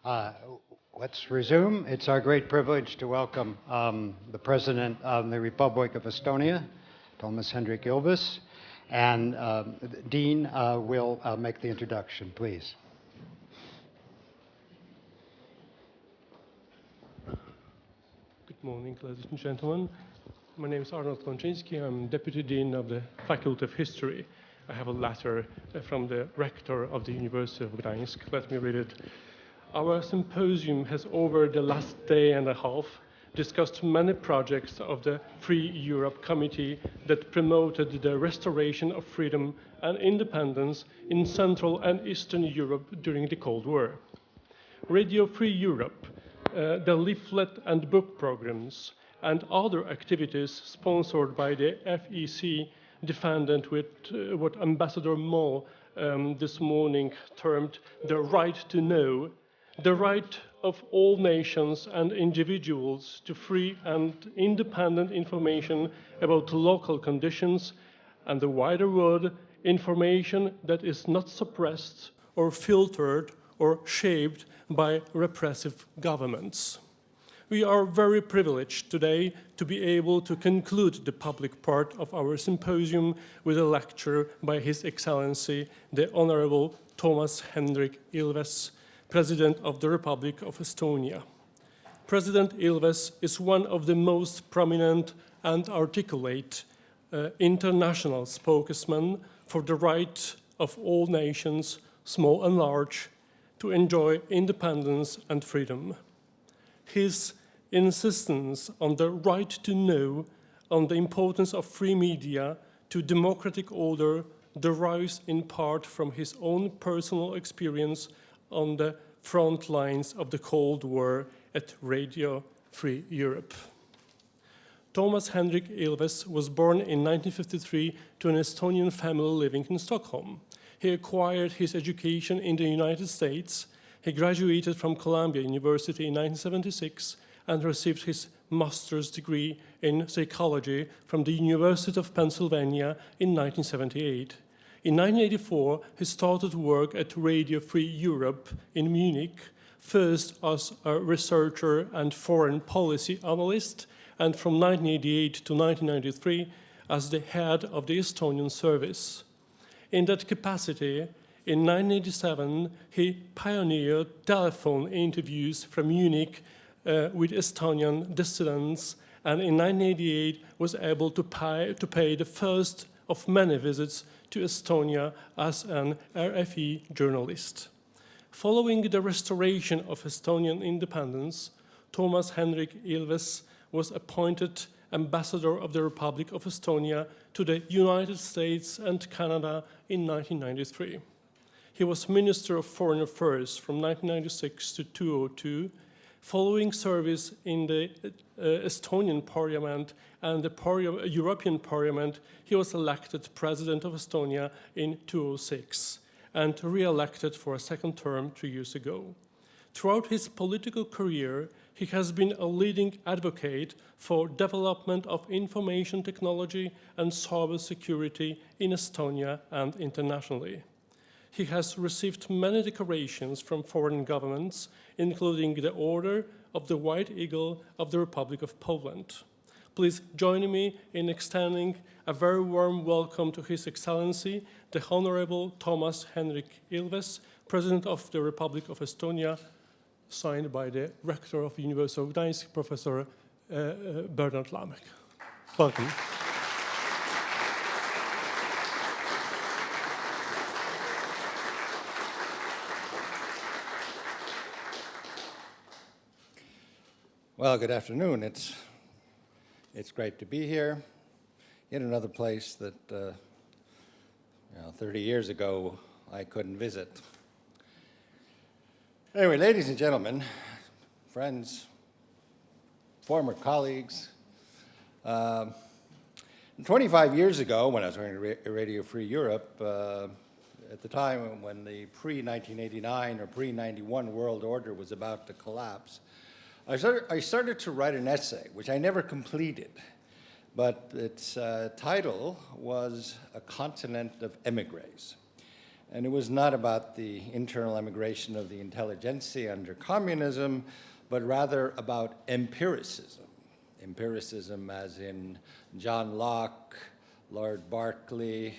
Uh, let's resume. It's our great privilege to welcome the President of the Republic of Estonia, Toomas Hendrik Ilves, and Dean will make the introduction, please. Good morning, ladies and gentlemen. My name is Arnold Konczynski. I'm Deputy Dean of the Faculty of History. I have a letter from the Rector of the University of Gdańsk. Let me read it. Our symposium has, over the last day and a half, discussed many projects of the Free Europe Committee that promoted the restoration of freedom and independence in Central and Eastern Europe during the Cold War. Radio Free Europe, the leaflet and book programs, and other activities sponsored by the FEC defended with what Ambassador Moll this morning termed the right to know, the right of all nations and individuals to free and independent information about local conditions and the wider world, information that is not suppressed or filtered or shaped by repressive governments. We are very privileged today to be able to conclude the public part of our symposium with a lecture by His Excellency, the Honorable Toomas Hendrik Ilves, President of the Republic of Estonia. President Ilves is one of the most prominent and articulate international spokesmen for the right of all nations, small and large, to enjoy independence and freedom. His insistence on the right to know, on the importance of free media to democratic order derives in part from his own personal experience on the front lines of the Cold War at Radio Free Europe. Toomas Hendrik Ilves was born in 1953 to an Estonian family living in Stockholm. He acquired his education in the United States. He graduated from Columbia University in 1976 and received his master's degree in psychology from the University of Pennsylvania in 1978. In 1984, he started work at Radio Free Europe in Munich, first as a researcher and foreign policy analyst, and from 1988 to 1993 as the head of the Estonian service. In that capacity, in 1987, he pioneered telephone interviews from Munich with Estonian dissidents, and in 1988 was able to pay the first of many visits to Estonia as an RFE journalist. Following the restoration of Estonian independence, Toomas Hendrik Ilves was appointed Ambassador of the Republic of Estonia to the United States and Canada in 1993. He was Minister of Foreign Affairs from 1996 to 2002. Following service in the Estonian Parliament and the European Parliament, he was elected President of Estonia in 2006 and re-elected for a second term 2 years ago. Throughout his political career, he has been a leading advocate for development of information technology and cybersecurity in Estonia and internationally. He has received many decorations from foreign governments, including the Order of the White Eagle of the Republic of Poland. Please join me in extending a very warm welcome to His Excellency, the Honorable Toomas Hendrik Ilves, President of the Republic of Estonia, signed by the Rector of the University of Gdańsk, Professor Bernard Lamek. Welcome. Well, good afternoon. It's great to be here in another place that 30 years ago I couldn't visit. Anyway, ladies and gentlemen, friends, former colleagues, 25 years ago when I was working at Radio Free Europe, at the time when the pre-1989 or pre-91 world order was about to collapse, I started to write an essay, which I never completed, but its title was A Continent of Emigres. And it was not about the internal emigration of the intelligentsia under communism, but rather about empiricism. Empiricism as in John Locke, Lord Berkeley,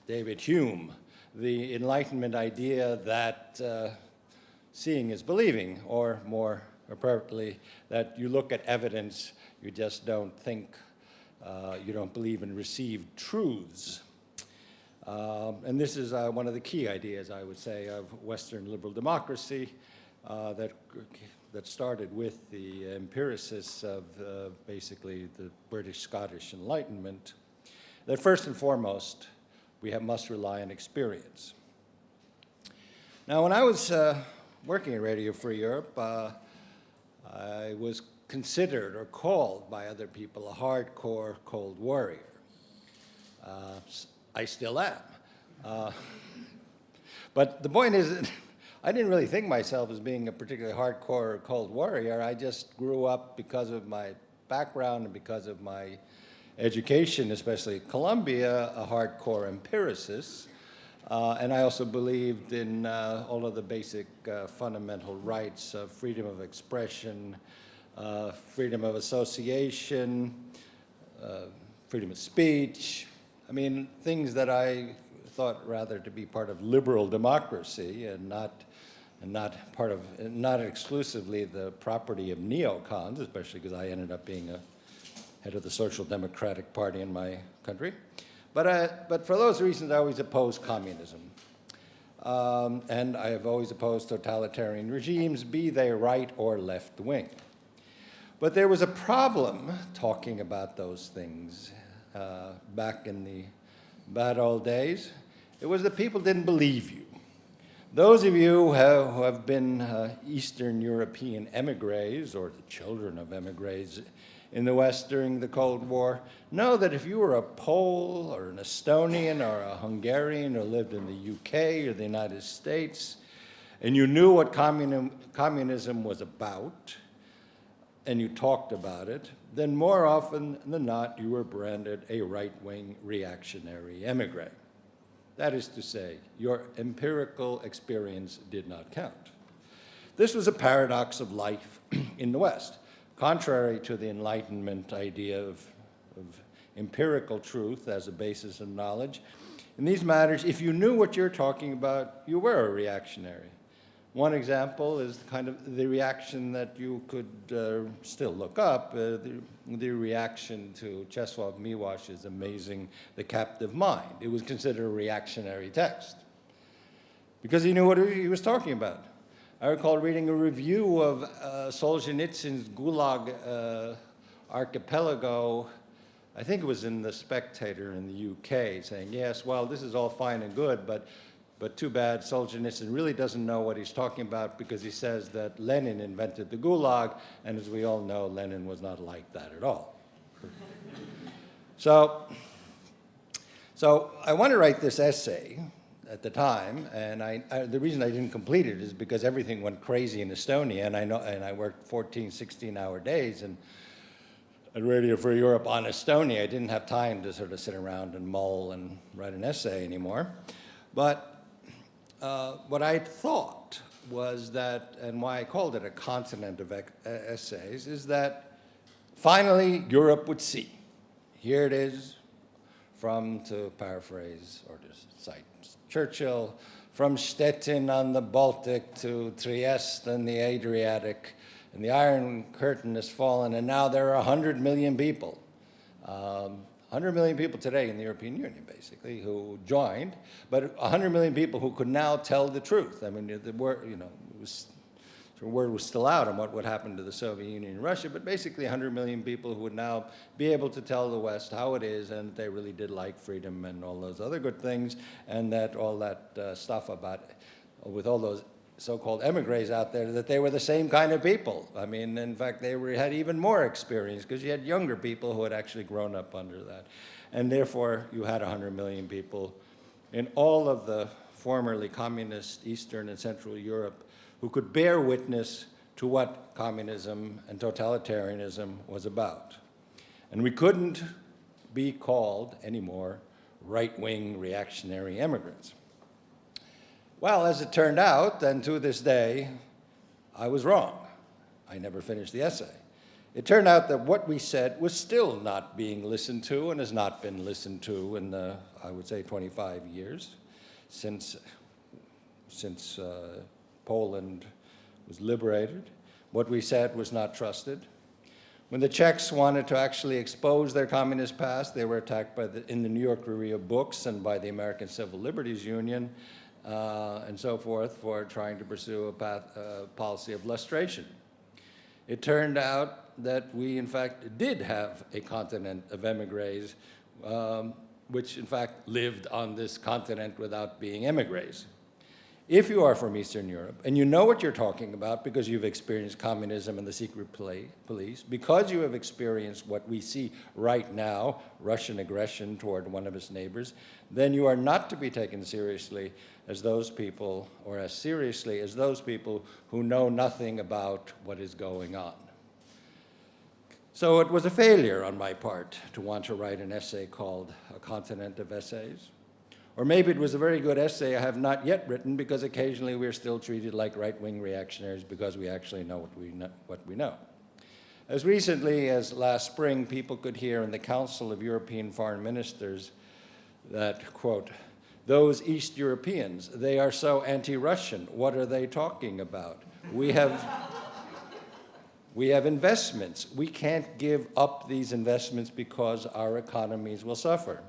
David Hume, the Enlightenment idea that seeing is believing, or more appropriately, that you look at evidence, you just don't think, you don't believe in received truths. And this is one of the key ideas, I would say, of Western liberal democracy that started with the empiricists of basically the British-Scottish Enlightenment, that first and foremost, we must rely on experience. Now, when I was working at Radio Free Europe, I was considered or called by other people a hardcore cold warrior. I still am. But the point is, I didn't really think myself as being a particularly hardcore cold warrior. I just grew up because of my background and because of my education, especially at Columbia, a hardcore empiricist. And I also believed in all of the basic fundamental rights of freedom of expression, freedom of association, freedom of speech. I mean, things that I thought rather to be part of liberal democracy and not exclusively the property of neocons, especially because I ended up being a head of the Social Democratic Party in my country. But for those reasons, I always opposed communism. And I have always opposed totalitarian regimes, be they right or left wing. But there was a problem talking about those things back in the bad old days. It was that people didn't believe you. Those of you who have been Eastern European emigres, or the children of emigres in the West during the Cold War, know that if you were a Pole or an Estonian or a Hungarian or lived in the UK or the United States, and you knew what communism was about, and you talked about it, then more often than not, you were branded a right-wing reactionary emigre. That is to say, your empirical experience did not count. This was a paradox of life in the West. Contrary to the Enlightenment idea of empirical truth as a basis of knowledge, in these matters, if you knew what you're talking about, you were a reactionary. One example is kind of the reaction that you could still look up, the reaction to Czesław Miłosz's amazing The Captive Mind. It was considered a reactionary text because he knew what he was talking about. I recall reading a review of Solzhenitsyn's Gulag Archipelago. I think it was in The Spectator in the UK, saying, yes, well, this is all fine and good, but too bad Solzhenitsyn really doesn't know what he's talking about because he says that Lenin invented the Gulag, and as we all know, Lenin was not like that at all. So I want to write this essay at the time, and the reason I didn't complete it is because everything went crazy in Estonia, and I worked 14, 16-hour days, and at Radio Free Europe on Estonia, I didn't have time to sort of sit around and mull and write an essay anymore. But what I thought was that, and why I called it a continent of essays, is that finally Europe would see. Here it is, to paraphrase or to cite Churchill, from Stettin on the Baltic to Trieste and the Adriatic, and the Iron Curtain has fallen, and now there are 100 million people. 100 million people today in the European Union, basically, who joined, but 100 million people who could now tell the truth. I mean, the word, the word was still out on what would happen to the Soviet Union and Russia, but basically 100 million people who would now be able to tell the West how it is, and they really did like freedom and all those other good things, and that all that stuff about, with all those so-called emigres out there, that they were the same kind of people. I mean, in fact, they had even more experience because you had younger people who had actually grown up under that. And therefore, you had 100 million people in all of the formerly communist Eastern and Central Europe who could bear witness to what communism and totalitarianism was about. And we couldn't be called anymore right-wing reactionary immigrants. Well, as it turned out, and to this day, I was wrong. I never finished the essay. It turned out that what we said was still not being listened to and has not been listened to in, I would say, 25 years since Poland was liberated. What we said was not trusted. When the Czechs wanted to actually expose their communist past, they were attacked in the New York Review of Books and by the American Civil Liberties Union and so forth for trying to pursue a policy of lustration. It turned out that we, in fact, did have a continent of emigres, which, in fact, lived on this continent without being emigres. If you are from Eastern Europe, and you know what you're talking about because you've experienced communism and the secret police, because you have experienced what we see right now, Russian aggression toward one of its neighbors, then you are not to be taken seriously as those people, or as seriously as those people who know nothing about what is going on. So it was a failure on my part to want to write an essay called A Continent of Essays. Or maybe it was a very good essay I have not yet written because occasionally we're still treated like right-wing reactionaries because we actually know what we know. As recently as last spring, people could hear in the Council of European Foreign Ministers that, quote, "Those East Europeans, they are so anti-Russian. What are they talking about? We have investments. We can't give up these investments because our economies will suffer.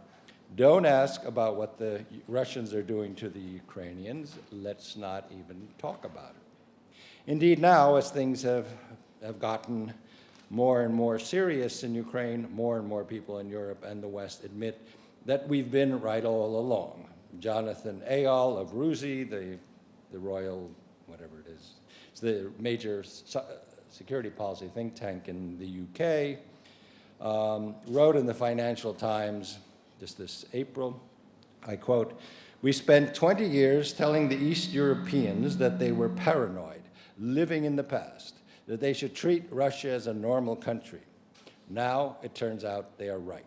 Don't ask about what the Russians are doing to the Ukrainians. Let's not even talk about it." Indeed, now, as things have gotten more and more serious in Ukraine, more and more people in Europe and the West admit that we've been right all along. Jonathan Ayal of RUSI, the Royal, whatever it is, it's the major security policy think tank in the UK, wrote in the Financial Times just this April, I quote, "We spent 20 years telling the East Europeans that they were paranoid, living in the past, that they should treat Russia as a normal country. Now it turns out they are right."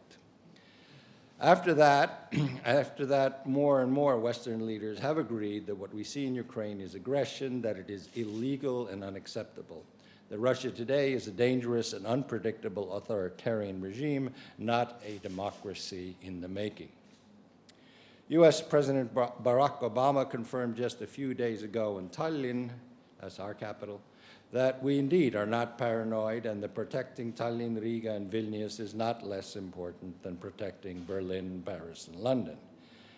After that, more and more Western leaders have agreed that what we see in Ukraine is aggression, that it is illegal and unacceptable, that Russia today is a dangerous and unpredictable authoritarian regime, not a democracy in the making. US President Barack Obama confirmed just a few days ago in Tallinn, that's our capital, that we indeed are not paranoid and that protecting Tallinn, Riga, and Vilnius is not less important than protecting Berlin, Paris, and London.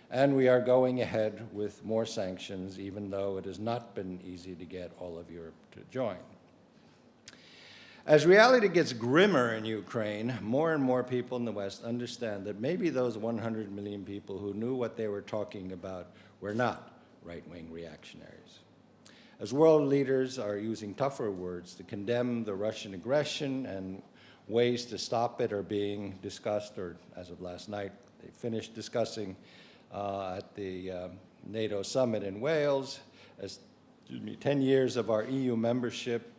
And we are going ahead with more sanctions, even though it has not been easy to get all of Europe to join. As reality gets grimmer in Ukraine, more and more people in the West understand that maybe those 100 million people who knew what they were talking about were not right-wing reactionaries. As world leaders are using tougher words to condemn the Russian aggression and ways to stop it are being discussed, or as of last night, they finished discussing at the NATO summit in Wales, as 10 years of our EU membership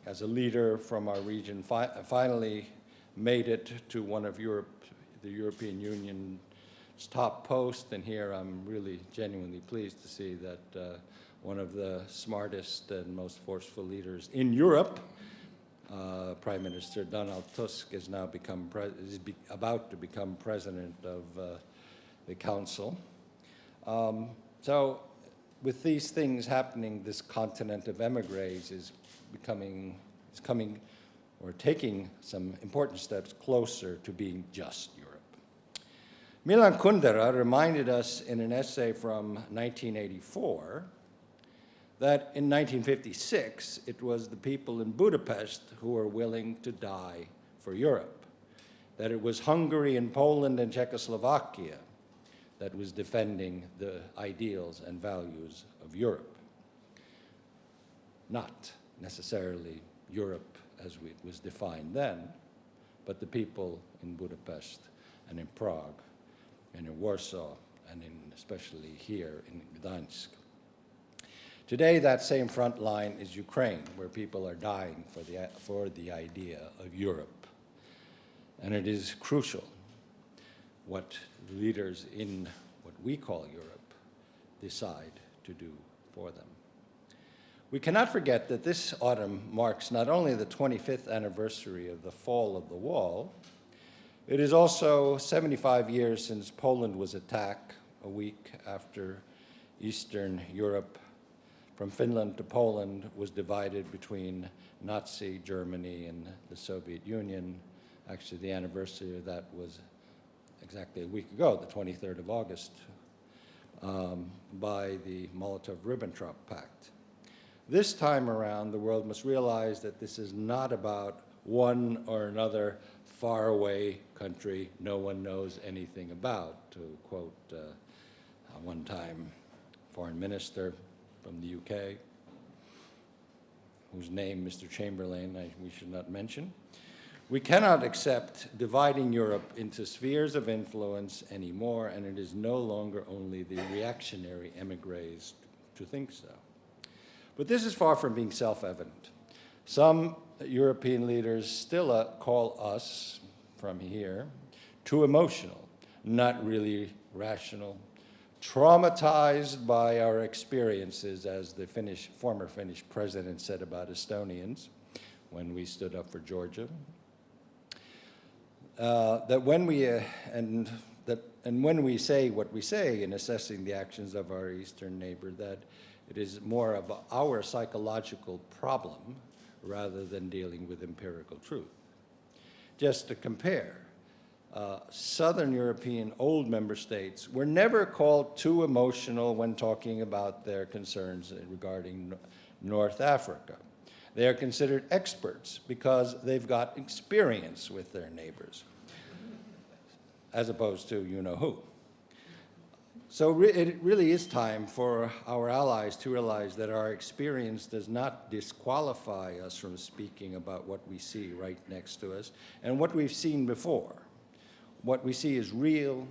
as a leader from our region finally made it to one of the European Union's top posts, and here I'm really genuinely pleased to see that one of the smartest and most forceful leaders in Europe, Prime Minister Donald Tusk, is now about to become president of the Council. So with these things happening, this continent of emigres is taking some important steps closer to being just Europe. Milan Kundera reminded us in an essay from 1984 that in 1956, it was the people in Budapest who were willing to die for Europe, that it was Hungary and Poland and Czechoslovakia that was defending the ideals and values of Europe, not necessarily Europe as it was defined then, but the people in Budapest and in Prague and in Warsaw and especially here in Gdansk. Today, that same front line is Ukraine, where people are dying for the idea of Europe. And it is crucial what leaders in what we call Europe decide to do for them. We cannot forget that this autumn marks not only the 25th anniversary of the fall of the wall, it is also 75 years since Poland was attacked, a week after Eastern Europe, from Finland to Poland, was divided between Nazi Germany and the Soviet Union. Actually, the anniversary of that was exactly a week ago, the 23rd of August, by the Molotov-Ribbentrop Pact. This time around, the world must realize that this is not about one or another faraway country no one knows anything about, to quote a one-time foreign minister from the UK, whose name, Mr. Chamberlain, we should not mention. We cannot accept dividing Europe into spheres of influence anymore, and it is no longer only the reactionary emigres to think so. But this is far from being self-evident. Some European leaders still call us, from here, too emotional, not really rational, traumatized by our experiences, as the former Finnish president said about Estonians when we stood up for Georgia. That when we say what we say in assessing the actions of our eastern neighbor, that it is more of our psychological problem rather than dealing with empirical truth. Just to compare, Southern European old member states were never called too emotional when talking about their concerns regarding North Africa. They are considered experts because they've got experience with their neighbors, as opposed to you-know-who. So it really is time for our allies to realize that our experience does not disqualify us from speaking about what we see right next to us and what we've seen before. What we see is real.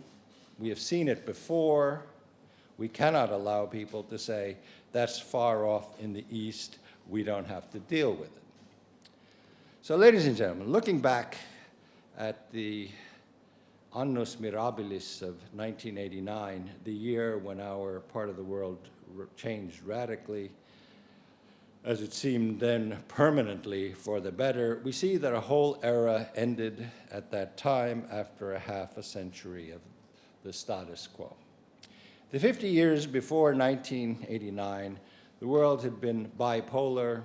We have seen it before. We cannot allow people to say, that's far off in the East, we don't have to deal with it. So ladies and gentlemen, looking back at the Annus Mirabilis of 1989, the year when our part of the world changed radically, as it seemed then permanently for the better, we see that a whole era ended at that time after a half a century of the status quo. The 50 years before 1989, the world had been bipolar,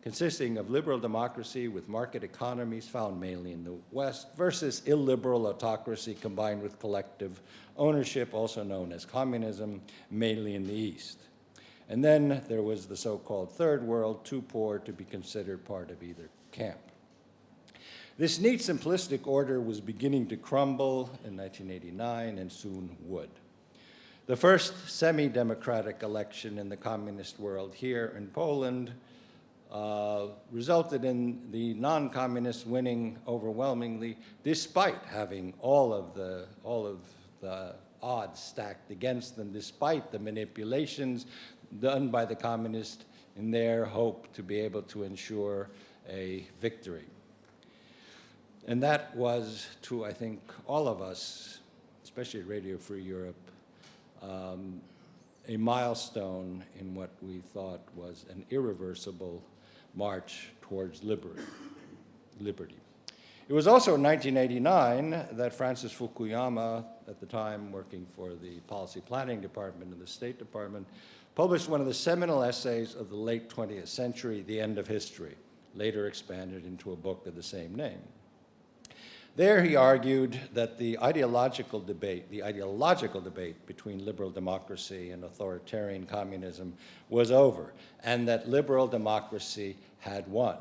consisting of liberal democracy with market economies found mainly in the West versus illiberal autocracy combined with collective ownership, also known as communism, mainly in the East. And then there was the so-called Third World, too poor to be considered part of either camp. This neat, simplistic order was beginning to crumble in 1989 and soon would. The first semi-democratic election in the communist world here in Poland resulted in the non-communists winning overwhelmingly, despite having all of the odds stacked against them, despite the manipulations done by the communists in their hope to be able to ensure a victory. And that was to, I think, all of us, especially at Radio Free Europe, a milestone in what we thought was an irreversible march towards liberty. It was also in 1989 that Francis Fukuyama, at the time working for the Policy Planning Department in the State Department, published one of the seminal essays of the late 20th century, The End of History, later expanded into a book of the same name. There he argued that the ideological debate between liberal democracy and authoritarian communism was over, and that liberal democracy had won.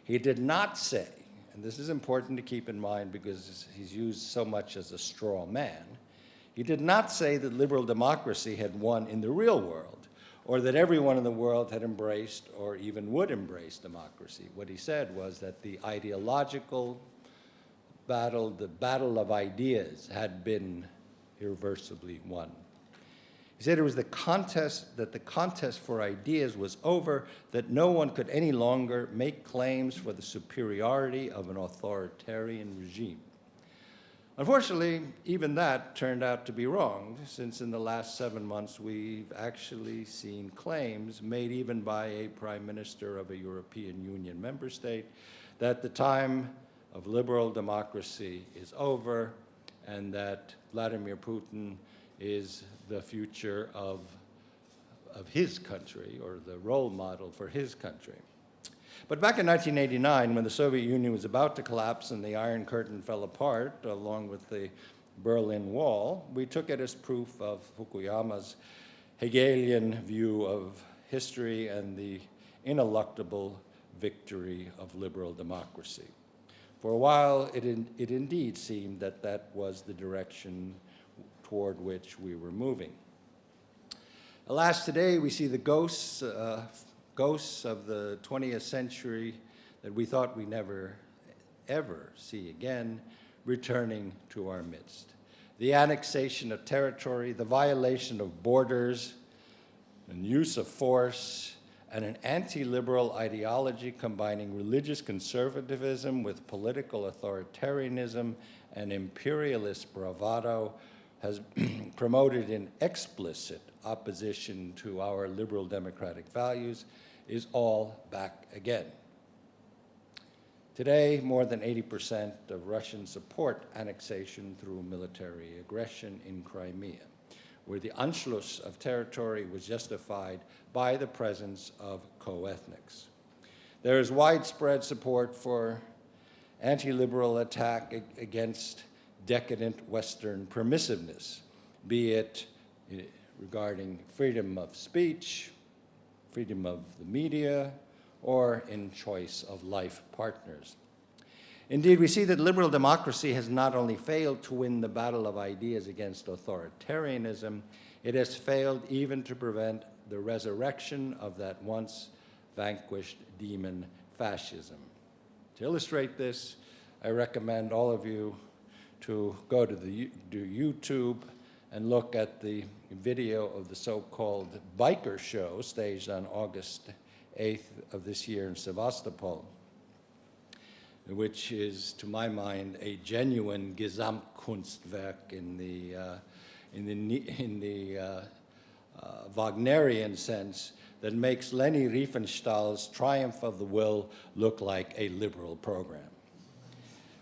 He did not say, and this is important to keep in mind because he's used so much as a straw man, he did not say that liberal democracy had won in the real world, or that everyone in the world had embraced or even would embrace democracy. What he said was that the ideological battle, the battle of ideas, had been irreversibly won. He said it was the contest for ideas was over, that no one could any longer make claims for the superiority of an authoritarian regime. Unfortunately, even that turned out to be wrong, since in the last 7 months we've actually seen claims made even by a prime minister of a European Union member state that the time of liberal democracy is over and that Vladimir Putin is the future of his country, or the role model for his country. But back in 1989, when the Soviet Union was about to collapse and the Iron Curtain fell apart, along with the Berlin Wall, we took it as proof of Fukuyama's Hegelian view of history and the ineluctable victory of liberal democracy. For a while, it indeed seemed that that was the direction toward which we were moving. Alas, today we see the ghosts of the 20th century that we thought we never, ever see again, returning to our midst. The annexation of territory, the violation of borders, and use of force, and an anti-liberal ideology combining religious conservatism with political authoritarianism and imperialist bravado has promoted in explicit opposition to our liberal democratic values is all back again. Today, more than 80% of Russians support annexation through military aggression in Crimea, where the Anschluss of territory was justified by the presence of co-ethnics. There is widespread support for anti-liberal attack against decadent Western permissiveness, be it regarding freedom of speech, freedom of the media, or in choice of life partners. Indeed, we see that liberal democracy has not only failed to win the battle of ideas against authoritarianism, it has failed even to prevent the resurrection of that once vanquished demon, fascism. To illustrate this, I recommend all of you to go to YouTube and look at the video of the so-called biker show staged on August 8th of this year in Sevastopol, which is, to my mind, a genuine Gesamtkunstwerk in the Wagnerian sense that makes Leni Riefenstahl's Triumph of the Will look like a liberal program.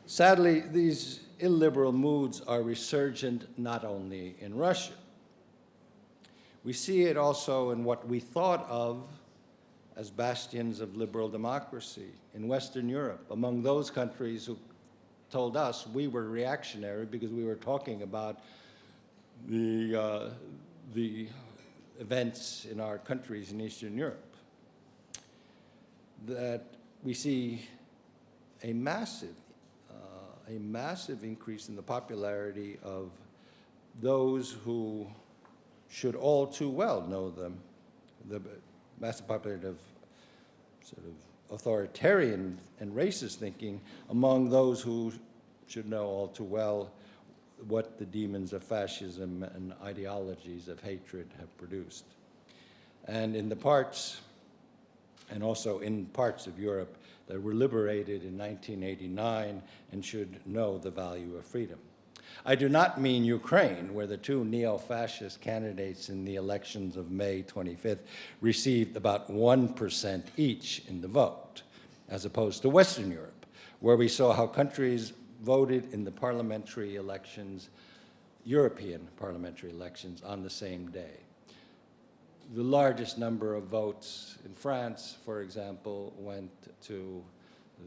Sadly, these illiberal moods are resurgent not only in Russia. We see it also in what we thought of as bastions of liberal democracy in Western Europe, among those countries who told us we were reactionary because we were talking about the events in our countries in Eastern Europe. That we see a massive increase in the popularity of those who should all too well know them, the massive popularity of sort of authoritarian and racist thinking among those who should know all too well what the demons of fascism and ideologies of hatred have produced. And in the parts, and also in parts of Europe that were liberated in 1989 and should know the value of freedom. I do not mean Ukraine, where the two neo-fascist candidates in the elections of May 25th received about 1% each in the vote, as opposed to Western Europe, where we saw how countries voted in the parliamentary elections, European parliamentary elections, on the same day. The largest number of votes in France, for example, went to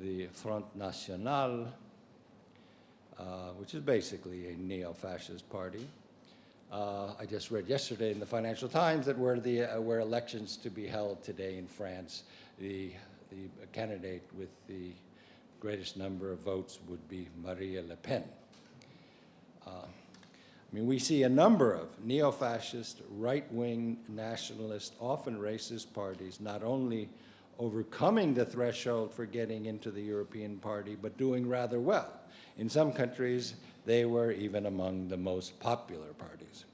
the Front National, which is basically a neo-fascist party. I just read yesterday in the Financial Times that were elections to be held today in France, the candidate with the greatest number of votes would be Marine Le Pen. I mean, we see a number of neo-fascist, right-wing, nationalist, often racist parties not only overcoming the threshold for getting into the European Party, but doing rather well. In some countries, they were even among the most popular parties.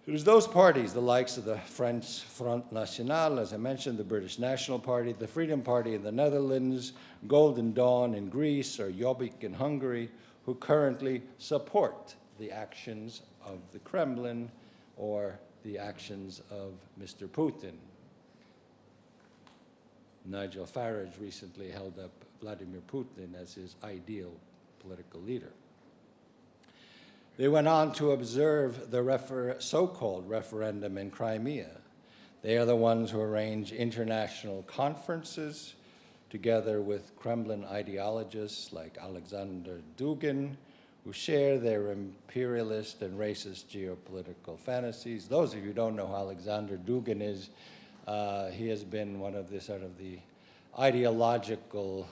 It was those parties, the likes of the French Front National, as I mentioned, the British National Party, the Freedom Party in the Netherlands, Golden Dawn in Greece, or Jobbik in Hungary, who currently support the actions of the Kremlin or the actions of Mr. Putin. Nigel Farage recently held up Vladimir Putin as his ideal political leader. They went on to observe the so-called referendum in Crimea. They are the ones who arrange international conferences together with Kremlin ideologists like Alexander Dugin, who share their imperialist and racist geopolitical fantasies. Those of you who don't know who Alexander Dugin is, he has been one of the sort of the ideological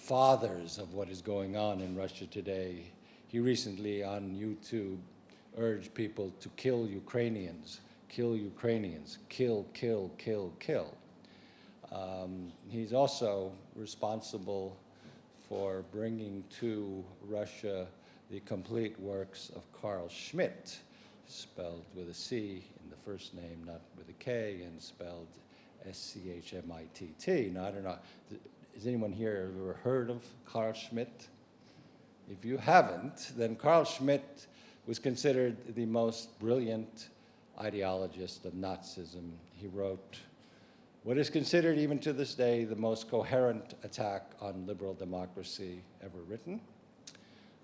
fathers of what is going on in Russia today. He recently on YouTube urged people to kill Ukrainians, kill Ukrainians, kill, kill, kill, kill. He's also responsible for bringing to Russia the complete works of Carl Schmitt, spelled with a C in the first name, not with a K, and spelled S-C-H-M-I-T-T. Now, I don't know, has anyone here ever heard of Carl Schmitt? If you haven't, then Carl Schmitt was considered the most brilliant ideologist of Nazism. He wrote what is considered even to this day the most coherent attack on liberal democracy ever written,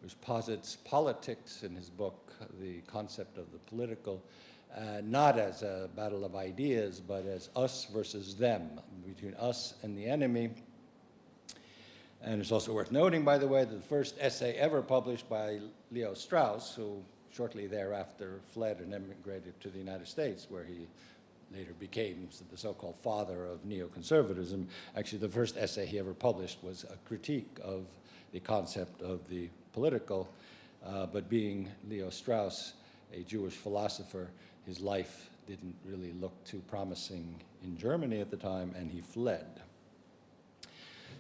which posits politics in his book, The Concept of the Political, not as a battle of ideas, but as us versus them, between us and the enemy. And it's also worth noting, by the way, that the first essay ever published by Leo Strauss, who shortly thereafter fled and emigrated to the United States, where he later became the so-called father of neoconservatism. Actually, the first essay he ever published was a critique of the concept of the political, but being Leo Strauss, a Jewish philosopher, his life didn't really look too promising in Germany at the time, and he fled.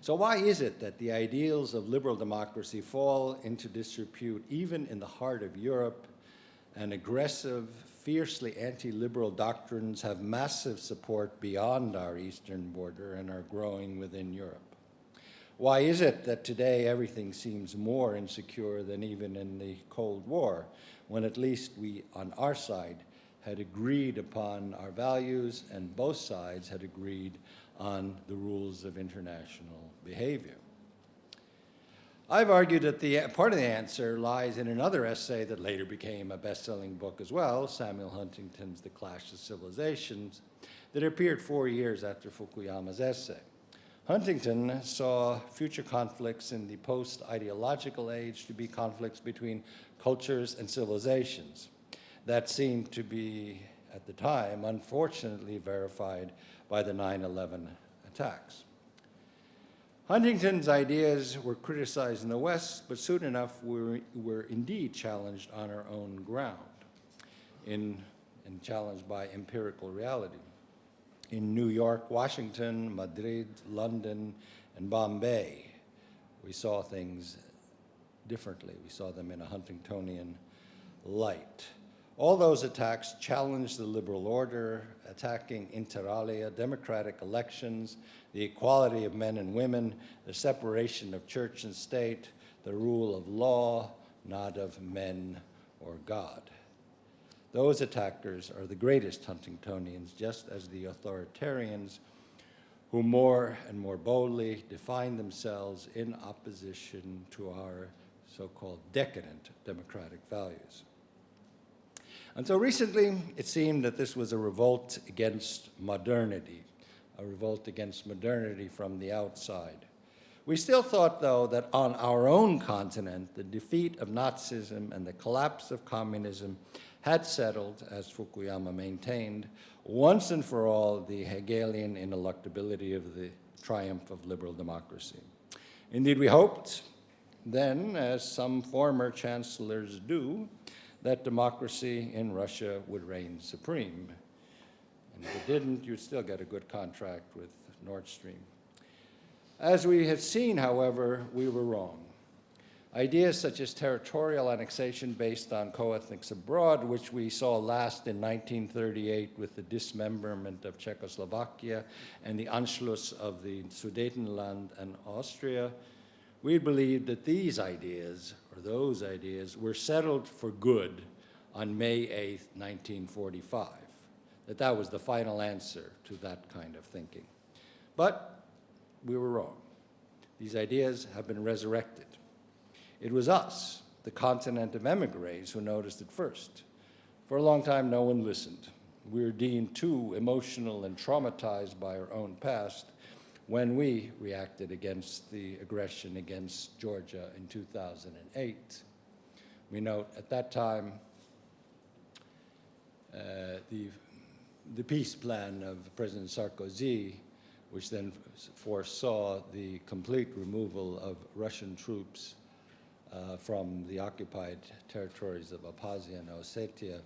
So why is it that the ideals of liberal democracy fall into disrepute even in the heart of Europe, and aggressive, fiercely anti-liberal doctrines have massive support beyond our eastern border and are growing within Europe? Why is it that today everything seems more insecure than even in the Cold War, when at least we, on our side, had agreed upon our values and both sides had agreed on the rules of international behavior? I've argued that part of the answer lies in another essay that later became a best-selling book as well, Samuel Huntington's The Clash of Civilizations, that appeared 4 years after Fukuyama's essay. Huntington saw future conflicts in the post-ideological age to be conflicts between cultures and civilizations. That seemed to be, at the time, unfortunately verified by the 9/11 attacks. Huntington's ideas were criticized in the West, but soon enough were indeed challenged on our own ground, and challenged by empirical reality. In New York, Washington, Madrid, London, and Bombay, we saw things differently. We saw them in a Huntingtonian light. All those attacks challenged the liberal order, attacking inter alia, democratic elections, the equality of men and women, the separation of church and state, the rule of law, not of men or God. Those attackers are the greatest Huntingtonians, just as the authoritarians who more and more boldly define themselves in opposition to our so-called decadent democratic values. Until recently, it seemed that this was a revolt against modernity, a revolt against modernity from the outside. We still thought, though, that on our own continent, the defeat of Nazism and the collapse of communism had settled, as Fukuyama maintained, once and for all the Hegelian ineluctability of the triumph of liberal democracy. Indeed, we hoped then, as some former chancellors do, that democracy in Russia would reign supreme. And if it didn't, you'd still get a good contract with Nord Stream. As we have seen, however, we were wrong. Ideas such as territorial annexation based on co-ethnics abroad, which we saw last in 1938 with the dismemberment of Czechoslovakia and the Anschluss of the Sudetenland and Austria, we believed that these ideas, or those ideas, were settled for good on May 8th, 1945, that was the final answer to that kind of thinking. But we were wrong. These ideas have been resurrected. It was us, the continent of emigres, who noticed it first. For a long time, no one listened. We were deemed too emotional and traumatized by our own past when we reacted against the aggression against Georgia in 2008. We note at that time the peace plan of President Sarkozy, which then foresaw the complete removal of Russian troops from the occupied territories of Abkhazia and Ossetia,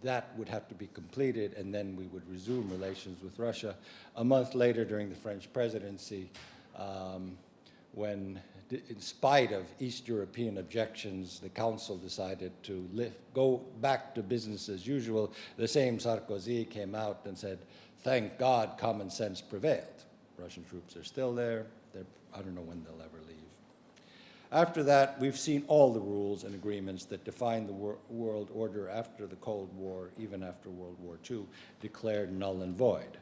that would have to be completed, and then we would resume relations with Russia. A month later, during the French presidency, when, in spite of East European objections, the Council decided to go back to business as usual, the same Sarkozy came out and said, "Thank God common sense prevailed." Russian troops are still there. I don't know when they'll ever leave. After that, we've seen all the rules and agreements that define the world order after the Cold War, even after World War II, declared null and void.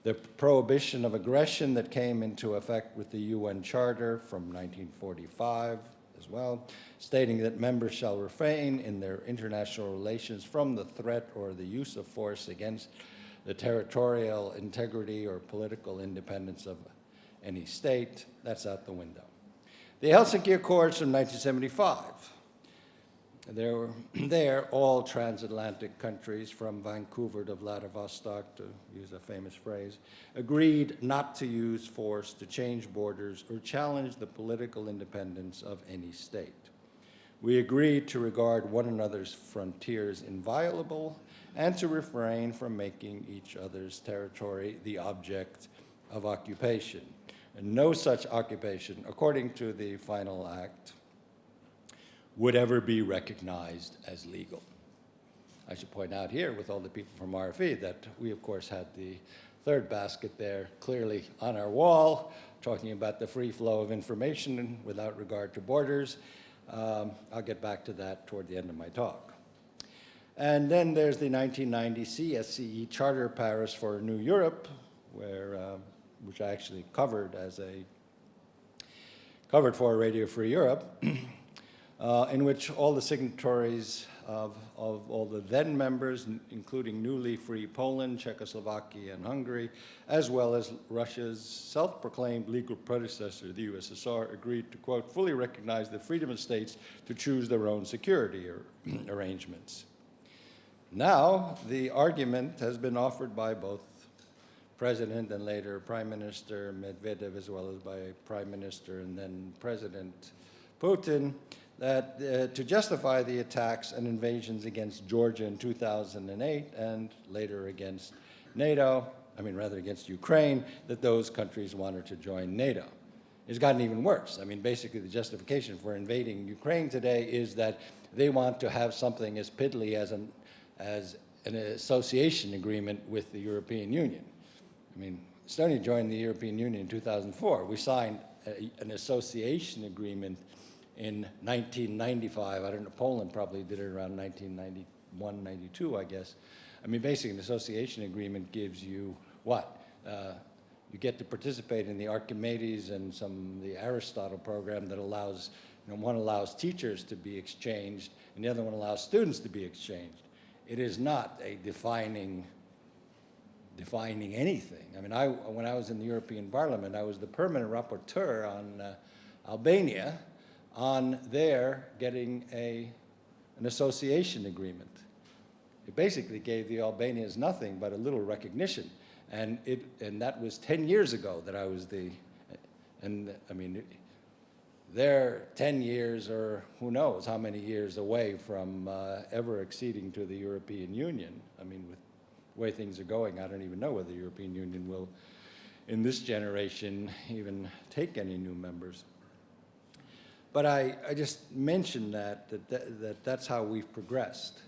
The prohibition of aggression that came into effect with the UN Charter from 1945 as well, stating that members shall refrain in their international relations from the threat or the use of force against the territorial integrity or political independence of any state, that's out the window. The Helsinki Accords from 1975. There, all transatlantic countries, from Vancouver to Vladivostok, to use a famous phrase, agreed not to use force to change borders or challenge the political independence of any state. We agreed to regard one another's frontiers inviolable and to refrain from making each other's territory the object of occupation. And no such occupation, according to the final act, would ever be recognized as legal. I should point out here, with all the people from RFE, that we, of course, had the third basket there clearly on our wall, talking about the free flow of information without regard to borders. I'll get back to that toward the end of my talk. And then there's the 1990 CSCE Charter Paris for New Europe, which I actually covered for Radio Free Europe, in which all the signatories of all the then members, including newly free Poland, Czechoslovakia, and Hungary, as well as Russia's self-proclaimed legal predecessor, the USSR, agreed to, quote, fully recognize the freedom of states to choose their own security arrangements. Now, the argument has been offered by both President and later Prime Minister Medvedev, as well as by Prime Minister and then President Putin, that to justify the attacks and invasions against Georgia in 2008 and later against against Ukraine, that those countries wanted to join NATO. It's gotten even worse. I mean, basically the justification for invading Ukraine today is that they want to have something as piddly as an association agreement with the European Union. I mean, Estonia joined the European Union in 2004. We signed an association agreement in 1995. I don't know, Poland probably did it around 1991, 92, I guess. I mean, basically, an association agreement gives you what? You get to participate in the Archimedes and the Aristotle program that allows, one allows teachers to be exchanged, and the other one allows students to be exchanged. It is not a defining anything. I mean, when I was in the European Parliament, I was the permanent rapporteur on Albania, on their getting an association agreement. It basically gave the Albanians nothing but a little recognition, and that was 10 years ago that I was they're 10 years or who knows how many years away from ever acceding to the European Union. I mean, with the way things are going, I don't even know whether the European Union will, in this generation, even take any new members. But I just mentioned that's how we've progressed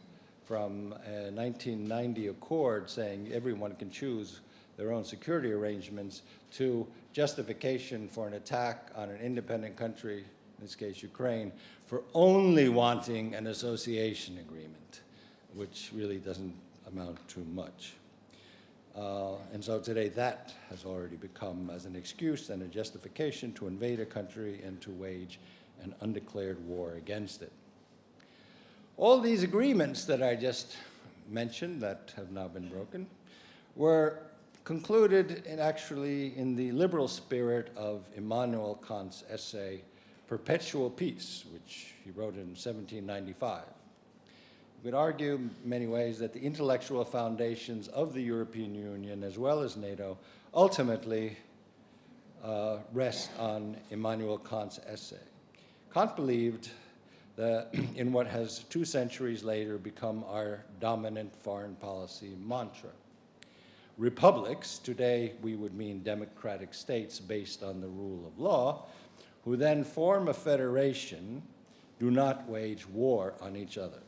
from a 1990 accord saying everyone can choose their own security arrangements to justification for an attack on an independent country, in this case Ukraine, for only wanting an association agreement, which really doesn't amount to much. And so today that has already become as an excuse and a justification to invade a country and to wage an undeclared war against it. All these agreements that I just mentioned that have now been broken were concluded actually in the liberal spirit of Immanuel Kant's essay, Perpetual Peace, which he wrote in 1795. We would argue in many ways that the intellectual foundations of the European Union, as well as NATO, ultimately rest on Immanuel Kant's essay. Kant believed that in what has 2 centuries later become our dominant foreign policy mantra. Republics, today we would mean democratic states based on the rule of law, who then form a federation, do not wage war on each other.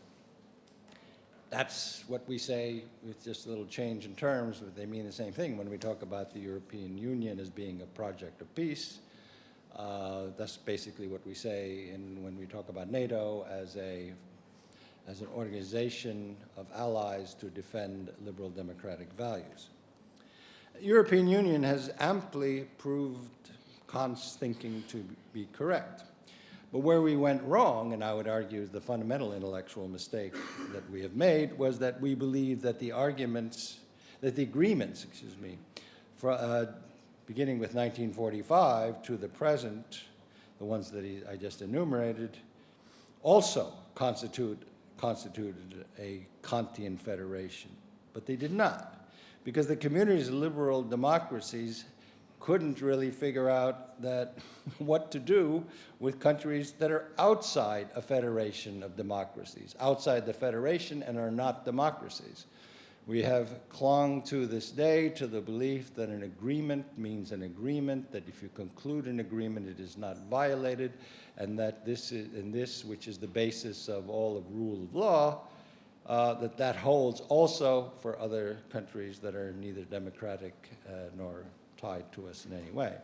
That's what we say with just a little change in terms, but they mean the same thing when we talk about the European Union as being a project of peace. That's basically what we say when we talk about NATO as an organization of allies to defend liberal democratic values. The European Union has amply proved Kant's thinking to be correct. But where we went wrong, and I would argue the fundamental intellectual mistake that we have made, was that we believed that the agreements, beginning with 1945 to the present, the ones that I just enumerated, also constituted a Kantian federation. But they did not, because the communities of liberal democracies couldn't really figure out what to do with countries that are outside a federation of democracies, outside the federation and are not democracies. We have clung to this day to the belief that an agreement means an agreement, that if you conclude an agreement, it is not violated, and that this, which is the basis of all of rule of law, that holds also for other countries that are neither democratic nor tied to us in any way.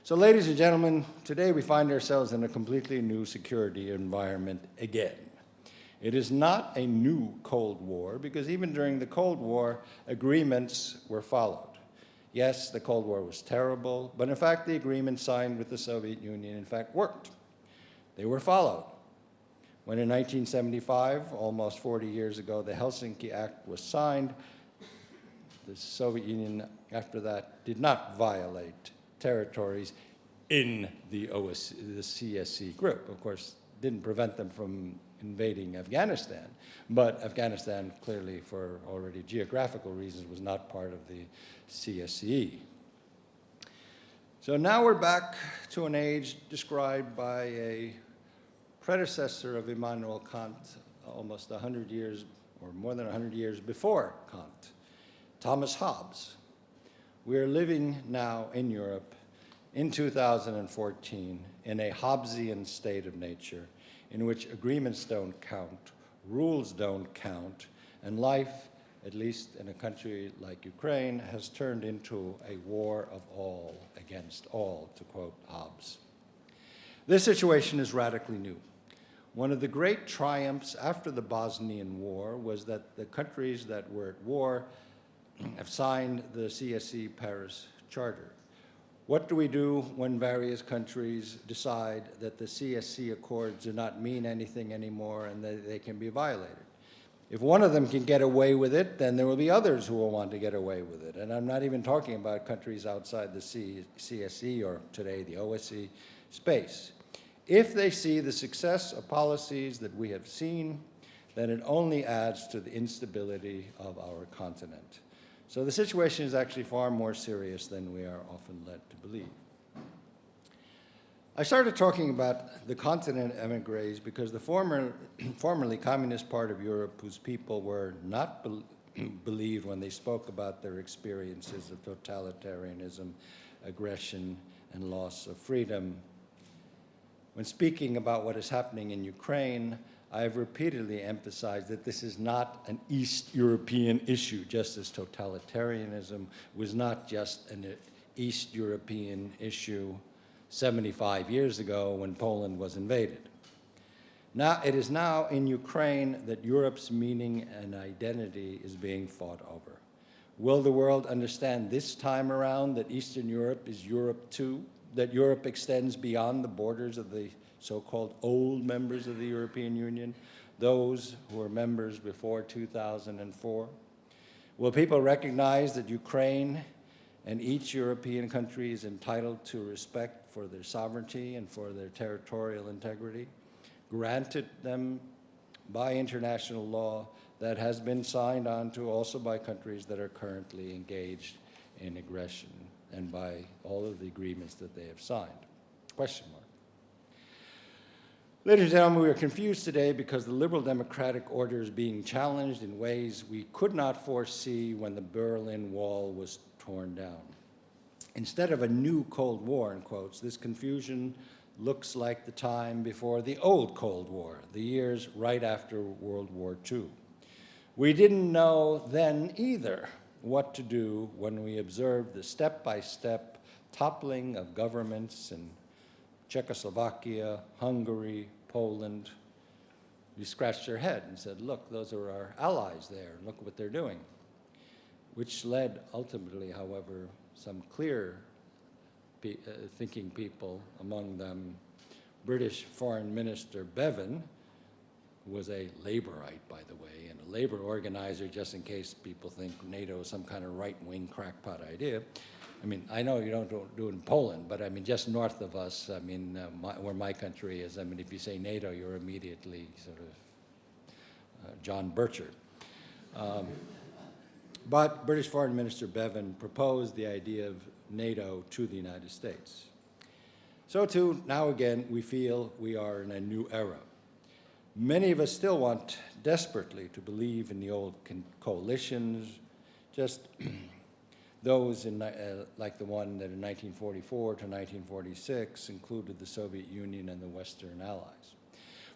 So, ladies and gentlemen, today we find ourselves in a completely new security environment again. It is not a new Cold War, because even during the Cold War, agreements were followed. Yes, the Cold War was terrible, but in fact, the agreements signed with the Soviet Union, in fact, worked. They were followed. When in 1975, almost 40 years ago, the Helsinki Act was signed, the Soviet Union, after that, did not violate territories in the CSC group. Of course, didn't prevent them from invading Afghanistan, but Afghanistan clearly, for already geographical reasons, was not part of the CSCE. So now we're back to an age described by a predecessor of Immanuel Kant, almost 100 years, or more than 100 years before Kant, Thomas Hobbes. We are living now in Europe in 2014 in a Hobbesian state of nature, in which agreements don't count, rules don't count, and life, at least in a country like Ukraine, has turned into a war of all against all, to quote Hobbes. This situation is radically new. One of the great triumphs after the Bosnian War was that the countries that were at war have signed the CSC Paris Charter. What do we do when various countries decide that the CSC Accords do not mean anything anymore and that they can be violated? If one of them can get away with it, then there will be others who will want to get away with it. And I'm not even talking about countries outside the CSC or today the OSCE space. If they see the success of policies that we have seen, then it only adds to the instability of our continent. So the situation is actually far more serious than we are often led to believe. I started talking about the continent emigres because the formerly communist part of Europe, whose people were not believed when they spoke about their experiences of totalitarianism, aggression, and loss of freedom. When speaking about what is happening in Ukraine, I have repeatedly emphasized that this is not an East European issue, just as totalitarianism was not just an East European issue 75 years ago when Poland was invaded. Now, it is now in Ukraine that Europe's meaning and identity is being fought over. Will the world understand this time around that Eastern Europe is Europe too, that Europe extends beyond the borders of the so-called old members of the European Union, those who were members before 2004? Will people recognize that Ukraine and each European country is entitled to respect for their sovereignty and for their territorial integrity, granted them by international law that has been signed on to also by countries that are currently engaged in aggression, and by all of the agreements that they have signed? Question mark. Ladies and gentlemen, we are confused today because the liberal democratic order is being challenged in ways we could not foresee when the Berlin Wall was torn down. Instead of a new Cold War, in quotes, this confusion looks like the time before the old Cold War, the years right after World War II. We didn't know then either what to do when we observed the step-by-step toppling of governments in Czechoslovakia, Hungary, Poland. We scratched our head and said, look, those are our allies there, look what they're doing. Which led ultimately, however, some clear thinking people, among them British Foreign Minister Bevan, who was a Labourite, by the way, and a Labour organizer, just in case people think NATO is some kind of right-wing crackpot idea. I mean, I know you don't do it in Poland, but I mean, just north of us, I mean, where my country is, I mean, if you say NATO, you're immediately sort of John Birchard. But British Foreign Minister Bevan proposed the idea of NATO to the United States. So too, now again, we feel we are in a new era. Many of us still want desperately to believe in the old coalitions, just those in, like the one that in 1944 to 1946 included the Soviet Union and the Western Allies.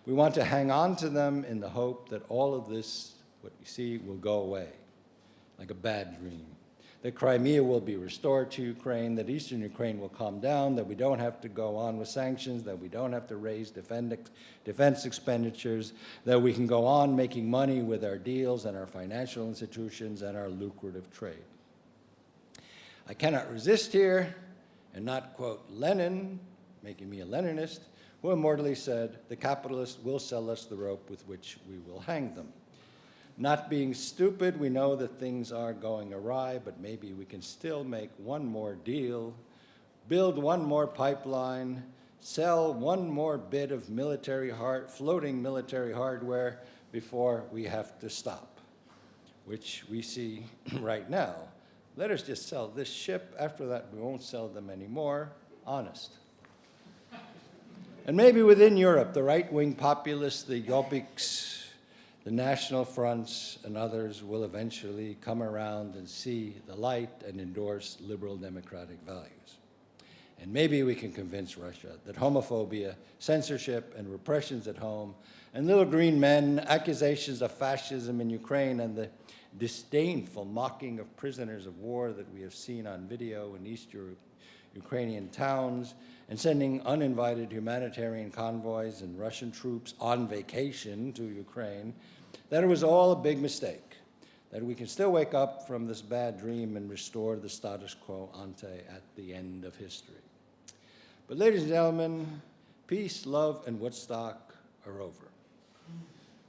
We want to hang on to them in the hope that all of this, what we see, will go away, like a bad dream. That Crimea will be restored to Ukraine, that Eastern Ukraine will calm down, that we don't have to go on with sanctions, that we don't have to raise defense expenditures, that we can go on making money with our deals and our financial institutions and our lucrative trade. I cannot resist here and not quote Lenin, making me a Leninist, who immortally said, the capitalists will sell us the rope with which we will hang them. Not being stupid, we know that things are going awry, but maybe we can still make one more deal, build one more pipeline, sell one more bit of floating military hardware before we have to stop, which we see right now. Let us just sell this ship. After that, we won't sell them anymore. Honest. And maybe within Europe, the right-wing populists, the Jobbiks, the National Fronts, and others will eventually come around and see the light and endorse liberal democratic values. And maybe we can convince Russia that homophobia, censorship, and repressions at home, and little green men, accusations of fascism in Ukraine, and the disdainful mocking of prisoners of war that we have seen on video in East Ukrainian towns, and sending uninvited humanitarian convoys and Russian troops on vacation to Ukraine, that it was all a big mistake, that we can still wake up from this bad dream and restore the status quo ante at the end of history. But ladies and gentlemen, peace, love, and Woodstock are over.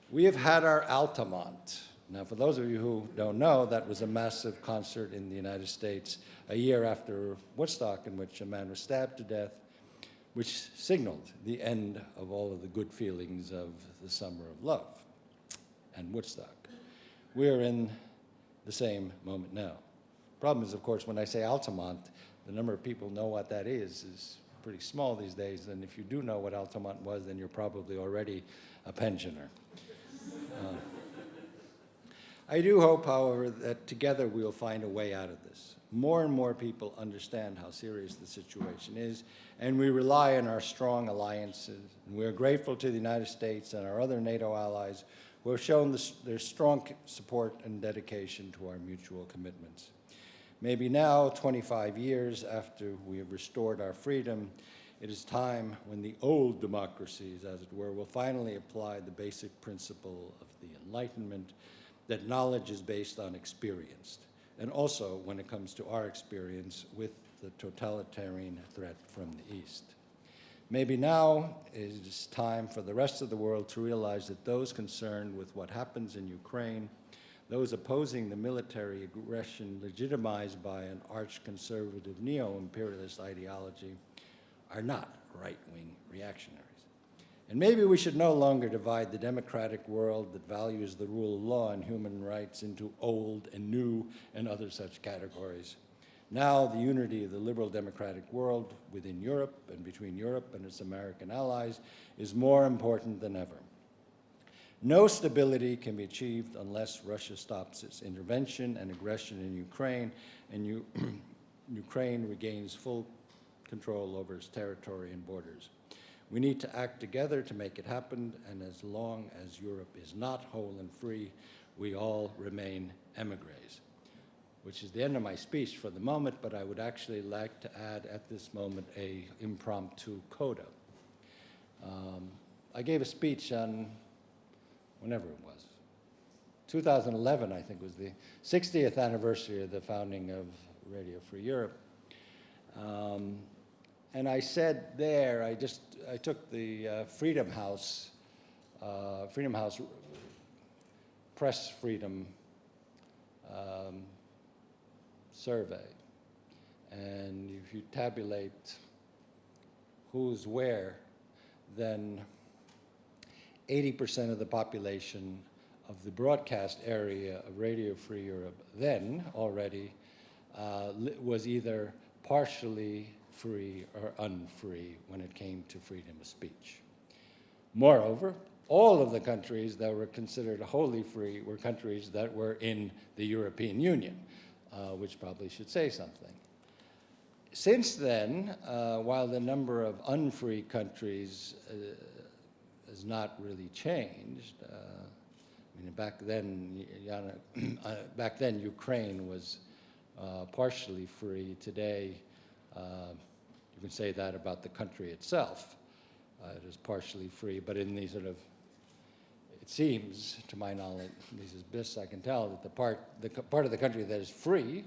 We have had our Altamont. Now, for those of you who don't know, that was a massive concert in the United States a year after Woodstock, in which a man was stabbed to death, which signaled the end of all of the good feelings of the Summer of Love and Woodstock. We're in the same moment now. Problem is, of course, when I say Altamont, the number of people know what that is pretty small these days, and if you do know what Altamont was, then you're probably already a pensioner. I do hope, however, that together we'll find a way out of this. More and more people understand how serious the situation is, and we rely on our strong alliances. And we are grateful to the United States and our other NATO allies who have shown their strong support and dedication to our mutual commitments. Maybe now, 25 years after we have restored our freedom, it is time when the old democracies, as it were, will finally apply the basic principle of the Enlightenment, that knowledge is based on experience, and also when it comes to our experience with the totalitarian threat from the East. Maybe now it is time for the rest of the world to realize that those concerned with what happens in Ukraine, those opposing the military aggression legitimized by an arch-conservative neo-imperialist ideology, are not right-wing reactionaries. And maybe we should no longer divide the democratic world that values the rule of law and human rights into old and new and other such categories. Now, the unity of the liberal democratic world within Europe and between Europe and its American allies is more important than ever. No stability can be achieved unless Russia stops its intervention and aggression in Ukraine, and Ukraine regains full control over its territory and borders. We need to act together to make it happen, and as long as Europe is not whole and free, we all remain emigres. Which is the end of my speech for the moment, but I would actually like to add at this moment an impromptu coda. I gave a speech on, whenever it was, 2011, I think, was the 60th anniversary of the founding of Radio Free Europe. And I said there, I took the Freedom House press freedom survey. And if you tabulate who's where, then 80% of the population of the broadcast area of Radio Free Europe then already was either partially free or unfree when it came to freedom of speech. Moreover, all of the countries that were considered wholly free were countries that were in the European Union, which probably should say something. Since then, while the number of unfree countries has not really changed, I mean, back then Ukraine was partially free. Today, you can say that about the country itself. It is partially free, but in the sort of, it seems, to my knowledge, at least as best I can tell, that the part of the country that is free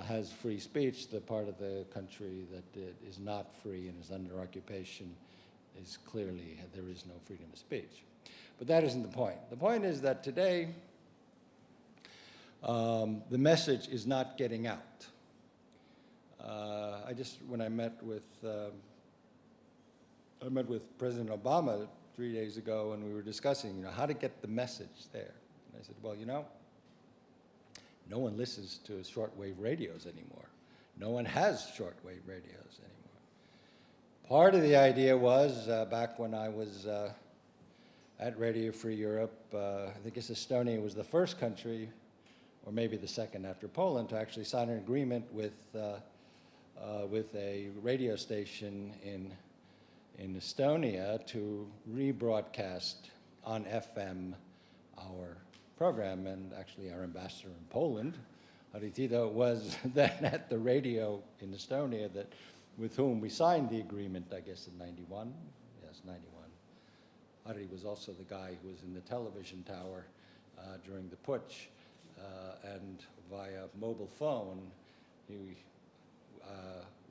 has free speech. The part of the country that is not free and is under occupation is clearly, there is no freedom of speech. But that isn't the point. The point is that today, the message is not getting out. When I met with President Obama 3 days ago, and we were discussing, how to get the message there. And I said, well, no one listens to shortwave radios anymore. No one has shortwave radios anymore. Part of the idea was, back when I was at Radio Free Europe, I think Estonia was the first country, or maybe the second after Poland, to actually sign an agreement with a radio station in Estonia to rebroadcast on FM our program. And actually our ambassador in Poland, Harry Tito, was then at the radio in Estonia with whom we signed the agreement, I guess in 91. Yes, 91. Harry was also the guy who was in the television tower during the putsch, and via mobile phone,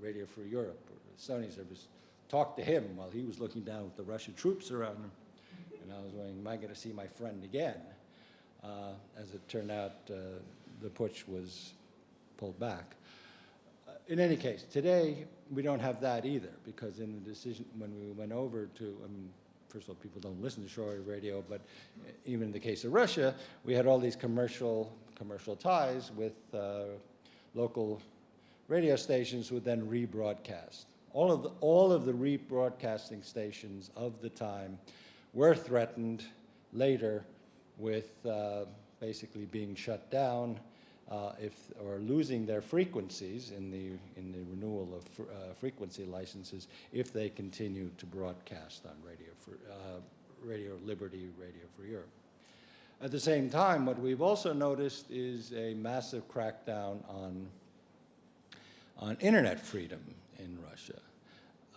Radio Free Europe, or Estonia service, talked to him while he was looking down with the Russian troops around him. And I was wondering, am I going to see my friend again? As it turned out, the putsch was pulled back. In any case, today we don't have that either, because in the decision, when we went over to, first of all, people don't listen to shortwave radio, but even in the case of Russia, we had all these commercial ties with local radio stations who would then rebroadcast. All of the rebroadcasting stations of the time were threatened later with basically being shut down or losing their frequencies in the renewal of frequency licenses if they continue to broadcast on Radio Liberty, Radio Free Europe. At the same time, what we've also noticed is a massive crackdown on internet freedom in Russia.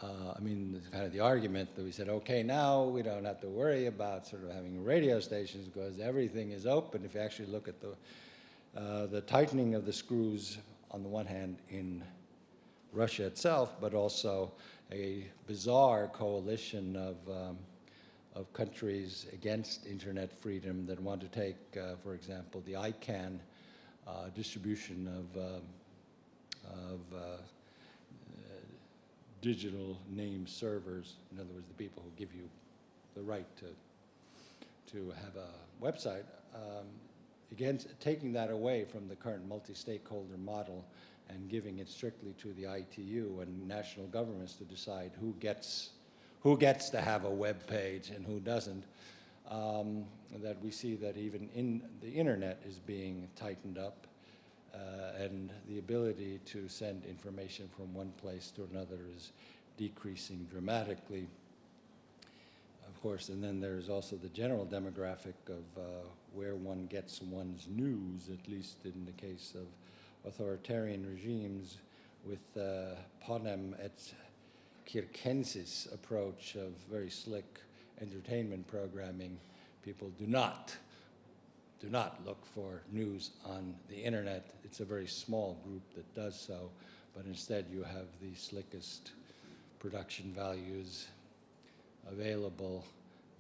I mean, it's kind of the argument that we said, okay, now we don't have to worry about sort of having radio stations because everything is open. If you actually look at the tightening of the screws on the one hand in Russia itself, but also a bizarre coalition of countries against internet freedom that want to take, for example, the ICANN distribution of digital name servers, in other words, the people who give you the right to have a website, against taking that away from the current multi-stakeholder model and giving it strictly to the ITU and national governments to decide who gets to have a web page and who doesn't, that we see that even in the internet is being tightened up, and the ability to send information from one place to another is decreasing dramatically. Of course, and then there's also the general demographic of where one gets one's news, at least in the case of authoritarian regimes, with Panem et Circenses approach of very slick entertainment programming. People do not look for news on the internet. It's a very small group that does so, but instead you have the slickest production values available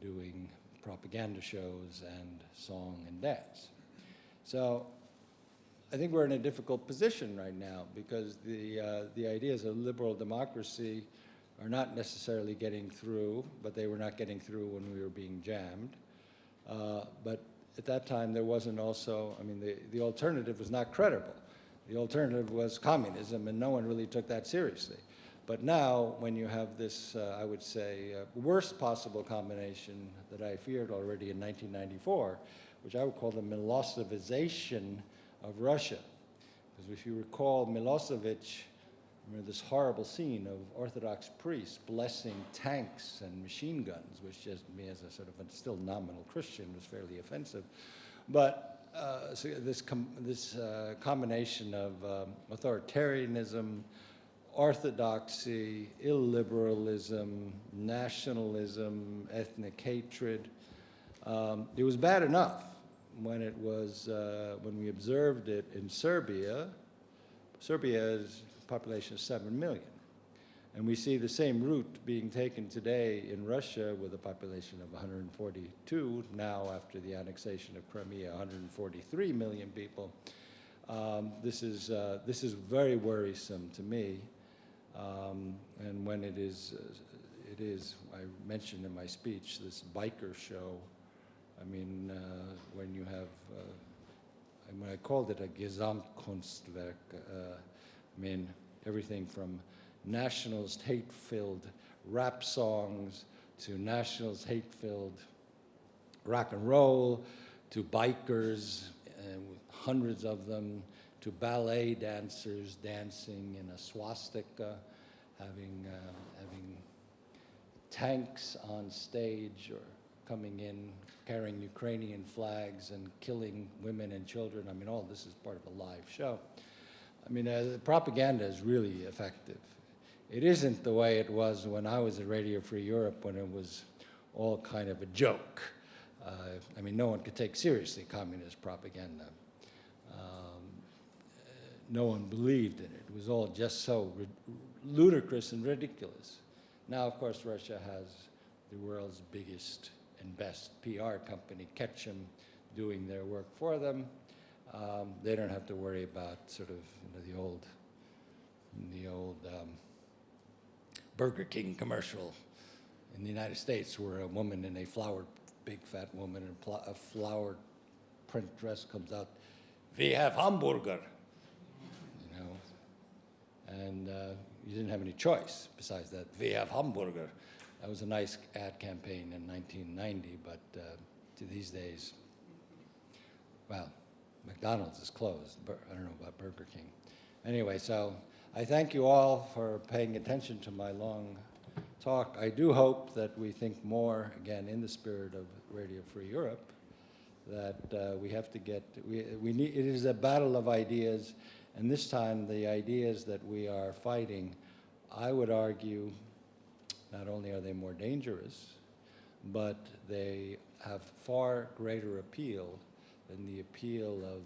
doing propaganda shows and song and dance. So I think we're in a difficult position right now because the ideas of liberal democracy are not necessarily getting through, but they were not getting through when we were being jammed. But at that time, there wasn't also, I mean, the alternative was not credible. The alternative was communism, and no one really took that seriously. But now, when you have this, I would say, worst possible combination that I feared already in 1994, which I would call the Milosevicization of Russia. Because if you recall Milosevic, remember this horrible scene of Orthodox priests blessing tanks and machine guns, which just me as a sort of a still nominal Christian was fairly offensive. But so this combination of authoritarianism, orthodoxy, illiberalism, nationalism, ethnic hatred, it was bad enough when it was when we observed it in Serbia. Serbia's population is 7 million. And we see the same route being taken today in Russia with a population of 142, now after the annexation of Crimea, 143 million people. This is very worrisome to me. And when it is, I mentioned in my speech, this biker show. I mean, when you have, when I called it a Gesamtkunstwerk, I mean, everything from nationalist hate-filled rap songs to nationalist hate-filled rock and roll to bikers, hundreds of them, to ballet dancers dancing in a swastika, having tanks on stage or coming in carrying Ukrainian flags and killing women and children. I mean, all this is part of a live show. I mean, the propaganda is really effective. It isn't the way it was when I was at Radio Free Europe, when it was all kind of a joke. I mean, no one could take seriously communist propaganda. No one believed in it. It was all just so ludicrous and ridiculous. Now, of course, Russia has the world's biggest and best PR company, Ketchum, doing their work for them. They don't have to worry about sort of the old Burger King commercial in the United States, where a woman in a flowered, big fat woman in a flowered print dress comes out, "We have hamburger," you know, and you didn't have any choice besides that. "We have hamburger." That was a nice ad campaign in 1990, but to these days, well, McDonald's is closed, but I don't know about Burger King. Anyway, so I thank you all for paying attention to my long talk. I do hope that we think more, again, in the spirit of Radio Free Europe, that we have to get, we need, it is a battle of ideas, and this time the ideas that we are fighting, I would argue, not only are they more dangerous, but they have far greater appeal than the appeal of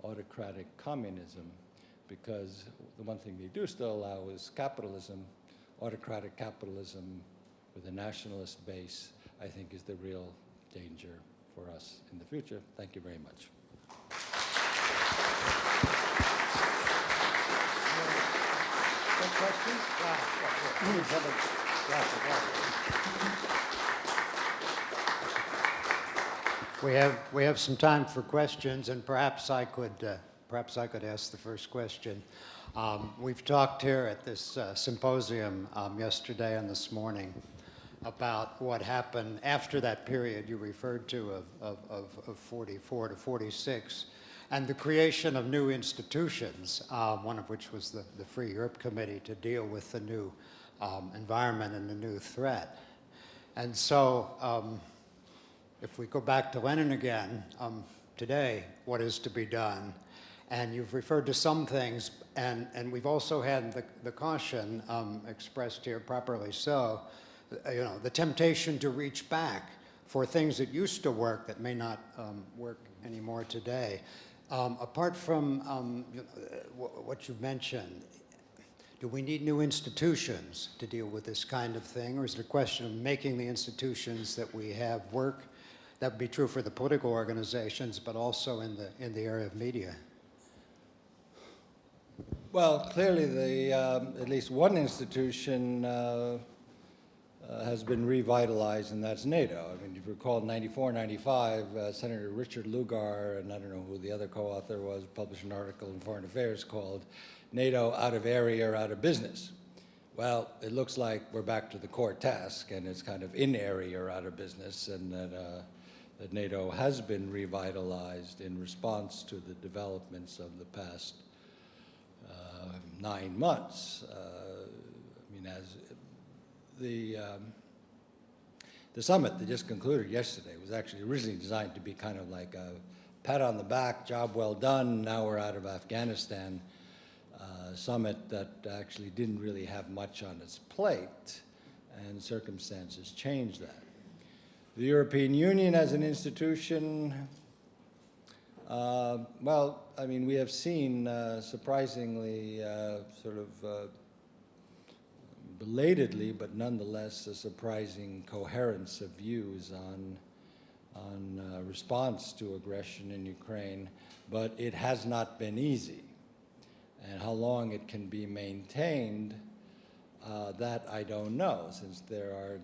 autocratic communism, because the one thing they do still allow is capitalism. Autocratic capitalism with a nationalist base, I think, is the real danger for us in the future. Thank you very much. Questions? We have some time for questions, and perhaps I could ask the first question. We've talked here at this symposium yesterday and this morning about what happened after that period you referred to of 44 to 46, and the creation of new institutions, one of which was the Free Europe Committee to deal with the new environment and the new threat. And so if we go back to Lenin again, today, what is to be done? And you've referred to some things, and we've also had the caution expressed here, properly so, you know, the temptation to reach back for things that used to work that may not work anymore today. Apart from what you've mentioned, do we need new institutions to deal with this kind of thing, or is it a question of making the institutions that we have work? That would be true for the political organizations, but also in the area of media. Well, clearly, at least one institution has been revitalized, and that's NATO. I mean, if you recall, 94, 95, Senator Richard Lugar, and I don't know who the other co-author was, published an article in Foreign Affairs called NATO Out of Area or Out of Business. Well, it looks like we're back to the core task, and it's kind of in area or out of business, and that NATO has been revitalized in response to the developments of the past 9 months. I mean, as the summit that just concluded yesterday was actually originally designed to be kind of like a pat on the back, job well done, now we're out of Afghanistan summit that actually didn't really have much on its plate, and circumstances changed that. The European Union as an institution, well, I mean, we have seen surprisingly sort of belatedly, but nonetheless a surprising coherence of views on response to aggression in Ukraine, but it has not been easy. And how long it can be maintained, that I don't know, since there are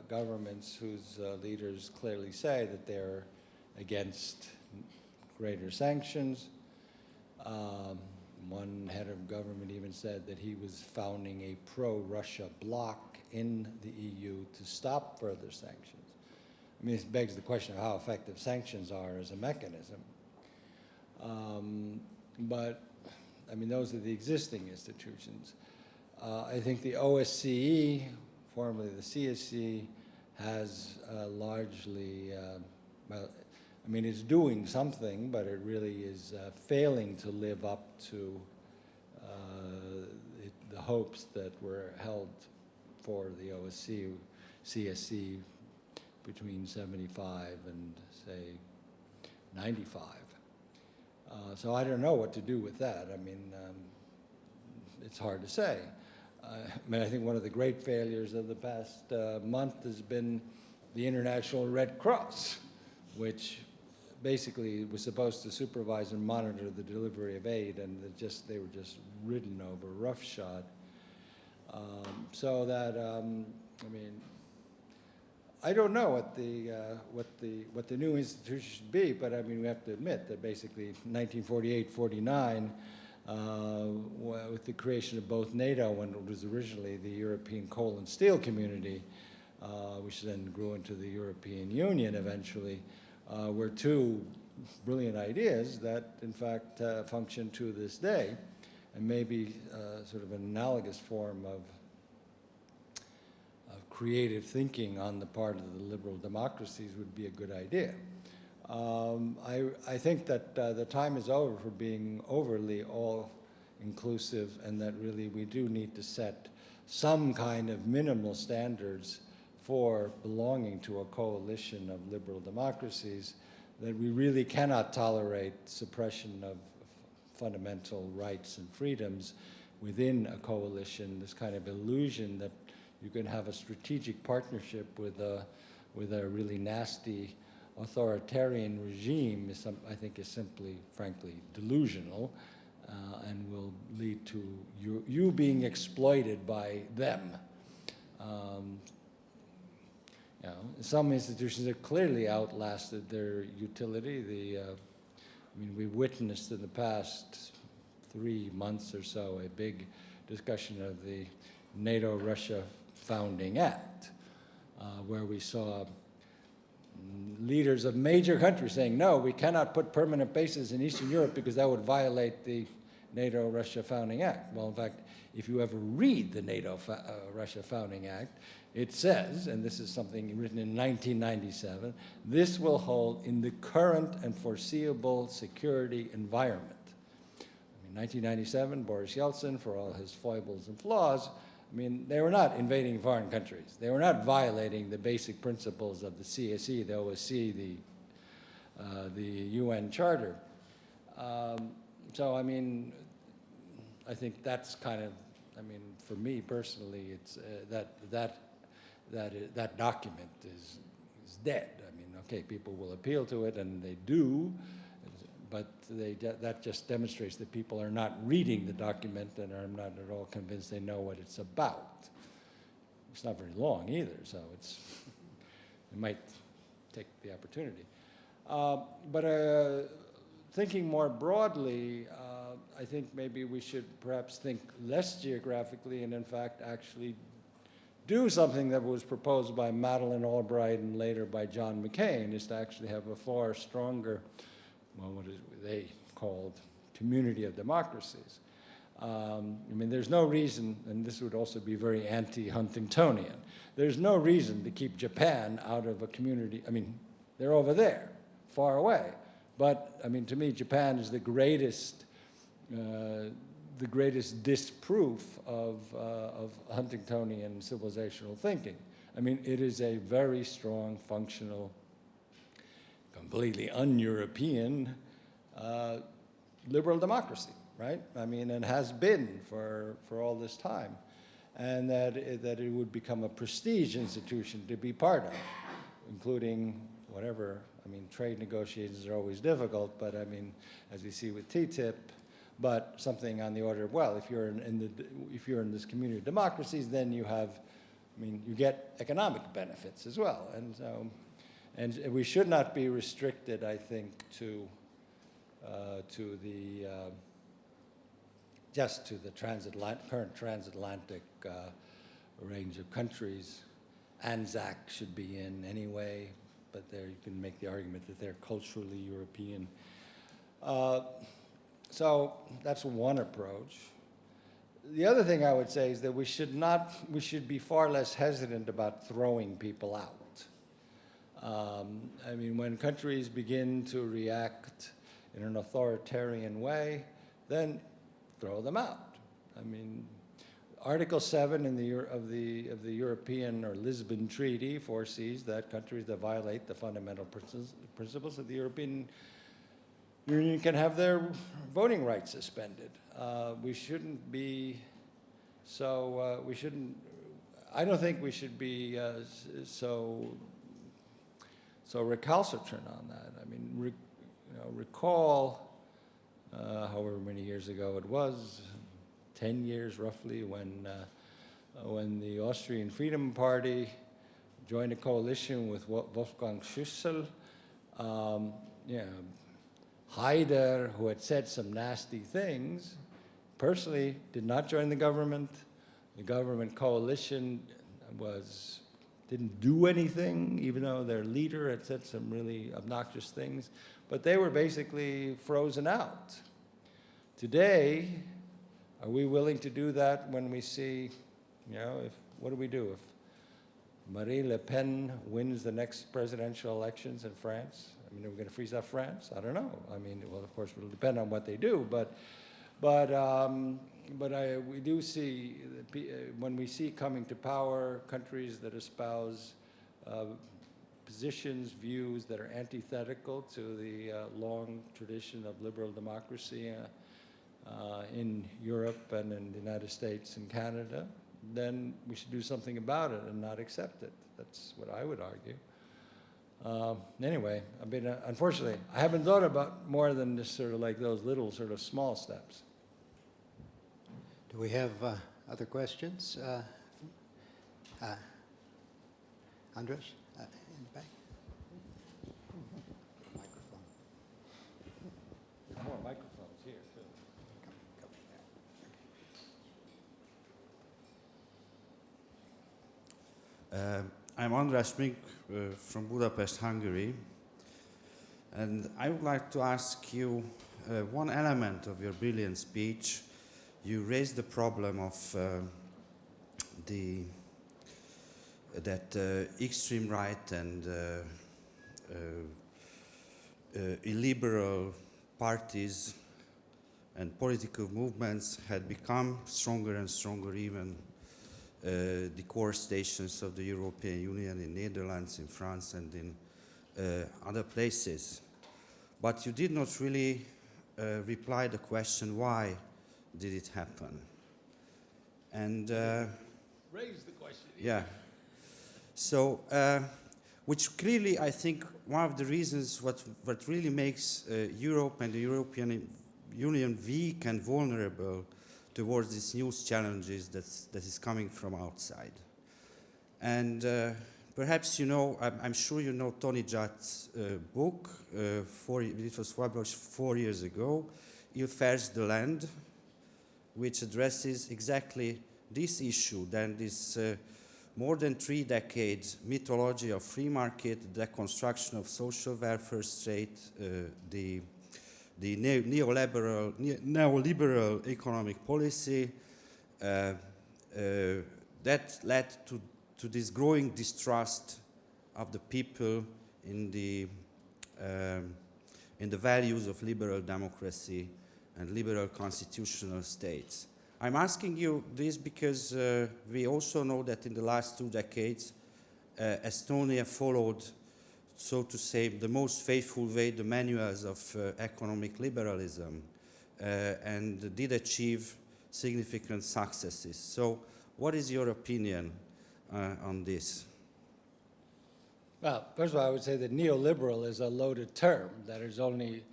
governments whose leaders clearly say that they're against greater sanctions. One head of government even said that he was founding a pro-Russia bloc in the EU to stop further sanctions. I mean, it begs the question of how effective sanctions are as a mechanism. But, I mean, those are the existing institutions. I think the OSCE, formerly the CSC, has largely, well, I mean, it's doing something, but it really is failing to live up to the hopes that were held for the OSCE, CSC between 75 and, say, 95. So I don't know what to do with that. I mean, it's hard to say. I mean, I think one of the great failures of the past month has been the International Red Cross, which basically was supposed to supervise and monitor the delivery of aid, and they were just ridden over roughshod. So that, I mean, I don't know what the new institution should be, but I mean, we have to admit that basically 1948-49, with the creation of both NATO, when it was originally the European Coal and Steel Community, which then grew into the European Union eventually, were two brilliant ideas that, in fact, function to this day, and maybe sort of an analogous form of creative thinking on the part of the liberal democracies would be a good idea. I think that the time is over for being overly all-inclusive, and that really we do need to set some kind of minimal standards for belonging to a coalition of liberal democracies, that we really cannot tolerate suppression of fundamental rights and freedoms within a coalition, this kind of illusion that you can have a strategic partnership with a really nasty authoritarian regime I think is simply, frankly, delusional, and will lead to you being exploited by them. You know, some institutions have clearly outlasted their utility. I mean, we witnessed in the past 3 months or so a big discussion of the NATO-Russia Founding Act, where we saw leaders of major countries saying, no, we cannot put permanent bases in Eastern Europe because that would violate the NATO-Russia Founding Act. Well, in fact, if you ever read the NATO-Russia Founding Act, it says, and this is something written in 1997, this will hold in the current and foreseeable security environment. In 1997, Boris Yeltsin, for all his foibles and flaws, I mean, they were not invading foreign countries. They were not violating the basic principles of the CSE, the OSCE, the UN Charter. So, I mean, I think that's kind of, I mean, for me personally, it's that document is dead. I mean, okay, people will appeal to it, and they do, but that just demonstrates that people are not reading the document and are not at all convinced they know what it's about. It's not very long either, so it might take the opportunity. But thinking more broadly, I think maybe we should perhaps think less geographically and, in fact, actually do something that was proposed by Madeleine Albright and later by John McCain, is to actually have a far stronger, well, what is they called community of democracies. I mean, there's no reason, and this would also be very anti-Huntingtonian, there's no reason to keep Japan out of a community. I mean, they're over there, far away. But, I mean, to me, Japan is the greatest disproof of Huntingtonian civilizational thinking. I mean, it is a very strong, functional, completely un-European liberal democracy, right? I mean, and has been for all this time. And that it would become a prestige institution to be part of, including whatever, I mean, trade negotiations are always difficult, but I mean, as we see with TTIP, but something on the order of, well, if you're in this community of democracies, then you have, I mean, you get economic benefits as well. And so, and we should not be restricted, I think, to the just to the current transatlantic range of countries. ANZAC should be in anyway, but there you can make the argument that they're culturally European. So that's one approach. The other thing I would say is that we should be far less hesitant about throwing people out. I mean, when countries begin to react in an authoritarian way, then throw them out. I mean, Article 7 of the European or Lisbon Treaty foresees that countries that violate the fundamental principles of the European Union can have their voting rights suspended. We shouldn't be so. We shouldn't. I don't think we should be so recalcitrant on that. I mean, recall however many years ago it was, 10 years roughly, when the Austrian Freedom Party joined a coalition with Wolfgang Schüssel. Haider, who had said some nasty things, personally did not join the government. The government coalition didn't do anything, even though their leader had said some really obnoxious things. but they were basically frozen out. Today, are we willing to do that when we see, what do we do if Marine Le Pen wins the next presidential elections in France? I mean, are we going to freeze up France? I don't know. I mean, well, of course, it'll depend on what they do, but we do see, when we see coming to power countries that espouse positions, views that are antithetical to the long tradition of liberal democracy in Europe and in the United States and Canada, then we should do something about it and not accept it. That's what I would argue. Anyway, I mean, unfortunately, I haven't thought about more than just sort of like those little sort of small steps. Do we have other questions? Andres, in the back. Microphone. There are more microphones here, too. I'm András Mink from Budapest, Hungary, and I would like to ask you one element of your brilliant speech. You raised the problem of that extreme right and illiberal parties and political movements had become stronger and stronger, even the core stations of the European Union in Netherlands, in France, and in other places. But you did not really reply the question, why did it happen? And Raise the question. yeah. So, which clearly, I think, one of the reasons what really makes Europe and the European Union weak and vulnerable towards these new challenges that is coming from outside. And perhaps you know, I'm sure you know Tony Judd's book, it was published 4 years ago, Il Fers de Land, which addresses exactly this issue, then this more than 3 decades mythology of free market, the construction of social welfare state, the neoliberal economic policy that led to this growing distrust of the people in the values of liberal democracy and liberal constitutional states. I'm asking you this because we also know that in the last 2 decades, Estonia followed, so to say, the most faithful way, the manuals of economic liberalism, and did achieve significant successes. So what is your opinion on this? Well, first of all, I would say that neoliberal is a loaded term. That is only,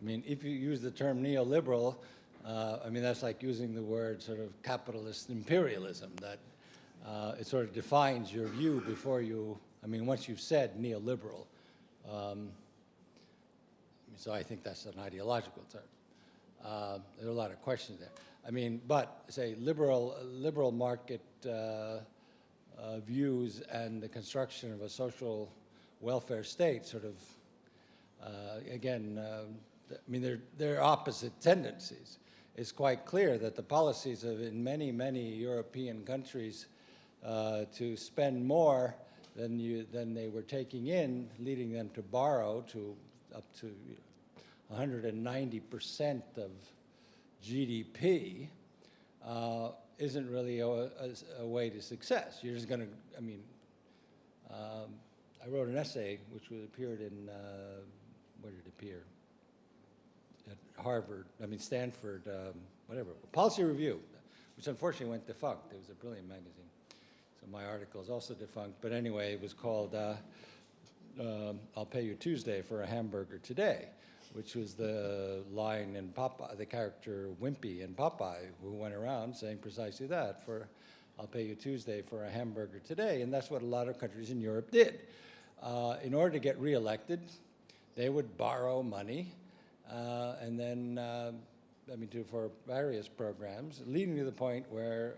I mean, if you use the term neoliberal, I mean, that's like using the word sort of capitalist imperialism, that it sort of defines your view before you, I mean, once you've said neoliberal. So I think that's an ideological term. There are a lot of questions there. I mean, but say liberal market views and the construction of a social welfare state sort of, again, I mean, they're opposite tendencies. It's quite clear that the policies of in many European countries to spend more than they were taking in, leading them to borrow to up to 190% of GDP, isn't really a way to success. You're just going to, I mean, I wrote an essay which appeared in, where did it appear? At Harvard, I mean Stanford, whatever, Policy Review, which unfortunately went defunct. It was a brilliant magazine. So my article is also defunct, but anyway, it was called I'll Pay You Tuesday for a Hamburger Today, which was the line in Popeye, the character Wimpy in Popeye, who went around saying precisely that, for I'll pay you Tuesday for a hamburger today, and that's what a lot of countries in Europe did. In order to get reelected, they would borrow money, and then, I mean, for various programs, leading to the point where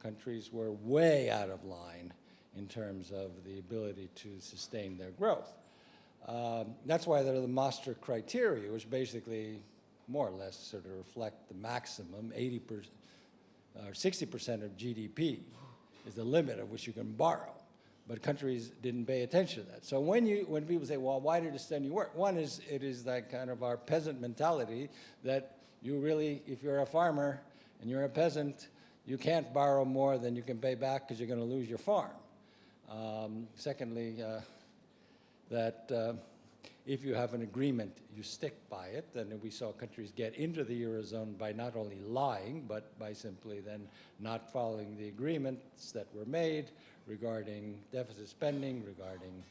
countries were way out of line in terms of the ability to sustain their growth. That's why there are the Maastricht criteria, which basically more or less sort of reflect the maximum 80% or 60% of GDP is the limit at which you can borrow. But countries didn't pay attention to that. So when people say, well, why did Estonia work? One is, it is that kind of our peasant mentality that you really, if you're a farmer and you're a peasant, you can't borrow more than you can pay back because you're going to lose your farm. Secondly, that if you have an agreement, you stick by it. And we saw countries get into the Eurozone by not only lying, but by simply then not following the agreements that were made regarding deficit spending, regarding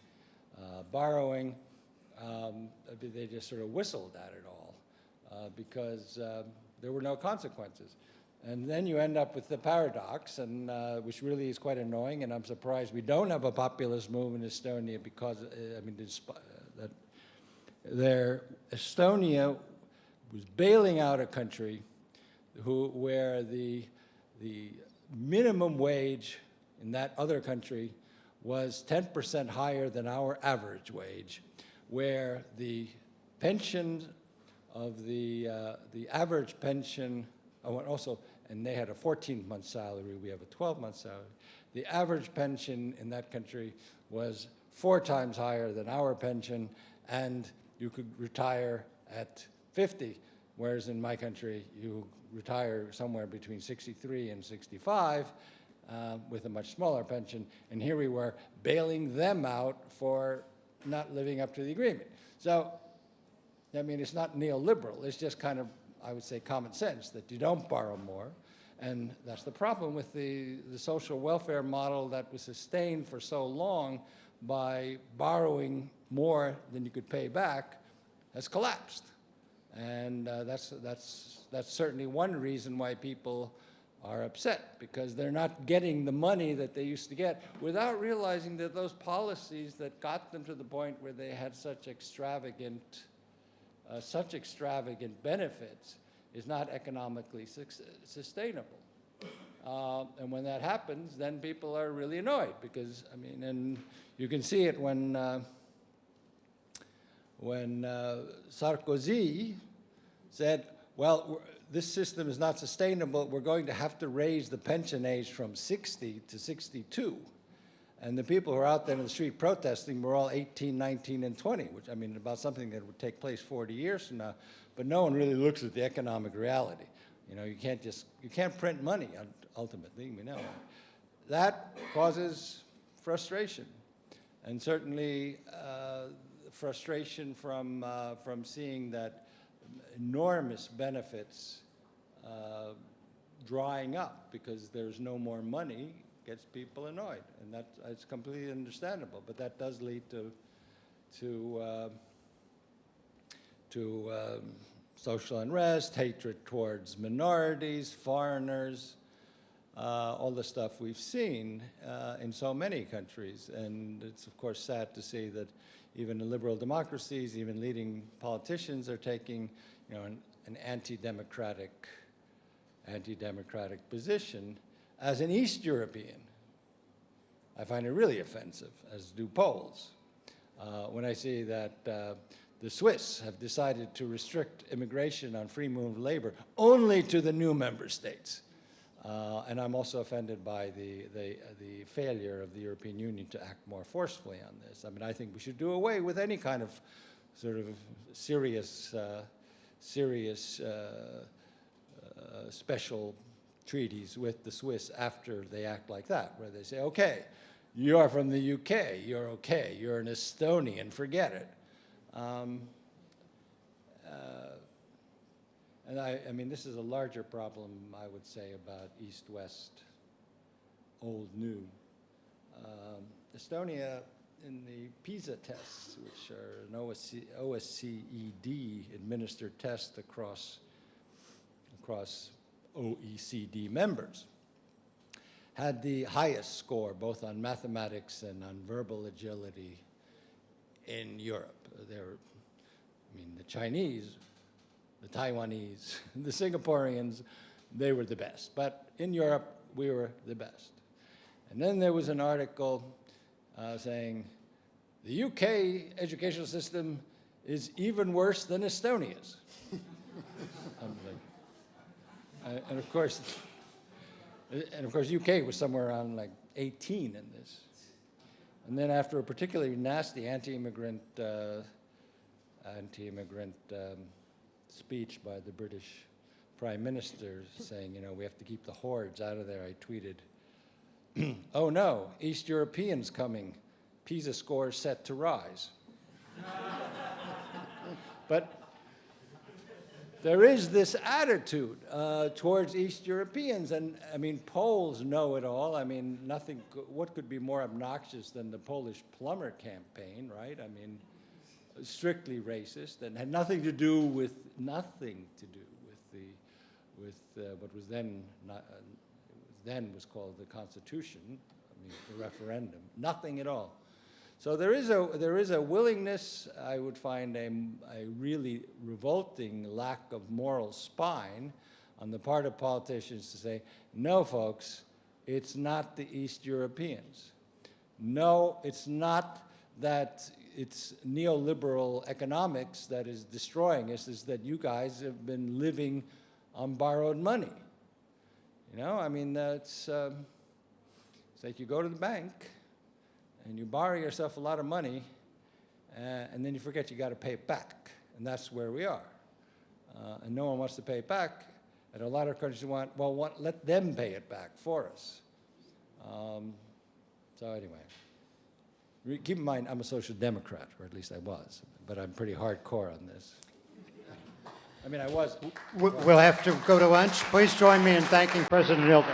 borrowing. They just sort of whistled at it all because there were no consequences. And then you end up with the paradox, and which really is quite annoying, and I'm surprised we don't have a populist move in Estonia because, Estonia was bailing out a country where the minimum wage in that other country was 10% higher than our average wage, where the pension of the average pension, and they had a 14-month salary, we have a 12-month salary. The average pension in that country was 4 times higher than our pension, and you could retire at 50, whereas in my country, you retire somewhere between 63 and 65 with a much smaller pension, and here we were bailing them out for not living up to the agreement. So, I mean, it's not neoliberal, it's just kind of, I would say, common sense that you don't borrow more. And that's the problem with the social welfare model that was sustained for so long by borrowing more than you could pay back has collapsed. And that's certainly one reason why people are upset, because they're not getting the money that they used to get without realizing that those policies that got them to the point where they had such extravagant benefits is not economically sustainable. And when that happens, then people are really annoyed because, I mean, and you can see it when Sarkozy said, well, this system is not sustainable, we're going to have to raise the pension age from 60 to 62. And the people who are out there in the street protesting were all 18, 19, and 20, which, I mean, about something that would take place 40 years from now. But no one really looks at the economic reality. You know, you can't print money, ultimately, we know. That causes frustration. And certainly frustration from seeing that enormous benefits drying up because there's no more money gets people annoyed, and it's completely understandable. But that does lead to social unrest, hatred towards minorities, foreigners, all the stuff we've seen in so many countries. And it's of course sad to see that even in liberal democracies, even leading politicians are taking, you know, an anti-democratic position. As an East European, I find it really offensive, as do Poles, when I see that the Swiss have decided to restrict immigration on free movement of labor only to the new member states. And I'm also offended by the failure of the European Union to act more forcefully on this. I mean, I think we should do away with any kind of sort of serious special treaties with the Swiss after they act like that, where they say, okay, you're from the UK, you're okay, you're an Estonian, forget it. And I mean, this is a larger problem, I would say, about East-West, old-new. Estonia, in the PISA tests, which are an OSCE-administered test across OECD members, had the highest score both on mathematics and on verbal agility in Europe. I mean, the Chinese, the Taiwanese, the Singaporeans, they were the best. But in Europe, we were the best. And then there was an article saying, the UK educational system is even worse than Estonia's. I'm like, and of course, UK was somewhere around like 18 in this. And then after a particularly nasty anti-immigrant speech by the British Prime Minister saying, you know, we have to keep the hordes out of there, I tweeted, oh no, East Europeans coming, PISA scores set to rise. But there is this attitude towards East Europeans, and I mean, Poles know it all. I mean, what could be more obnoxious than the Polish plumber campaign, right? I mean, strictly racist and had nothing to do with what was then was called the Constitution, I mean, the referendum, nothing at all. So there is a willingness, I would find a really revolting lack of moral spine on the part of politicians to say, no folks, it's not the East Europeans. No, it's not that it's neoliberal economics that is destroying us, is that you guys have been living on borrowed money. You know, I mean, it's like you go to the bank and you borrow yourself a lot of money, and then you forget you got to pay it back, and that's where we are. And no one wants to pay it back, and a lot of countries let them pay it back for us. So anyway, keep in mind I'm a social democrat, or at least I was, but I'm pretty hardcore on this. I mean, I was. We'll have to go to lunch. Please join me in thanking President Ilves.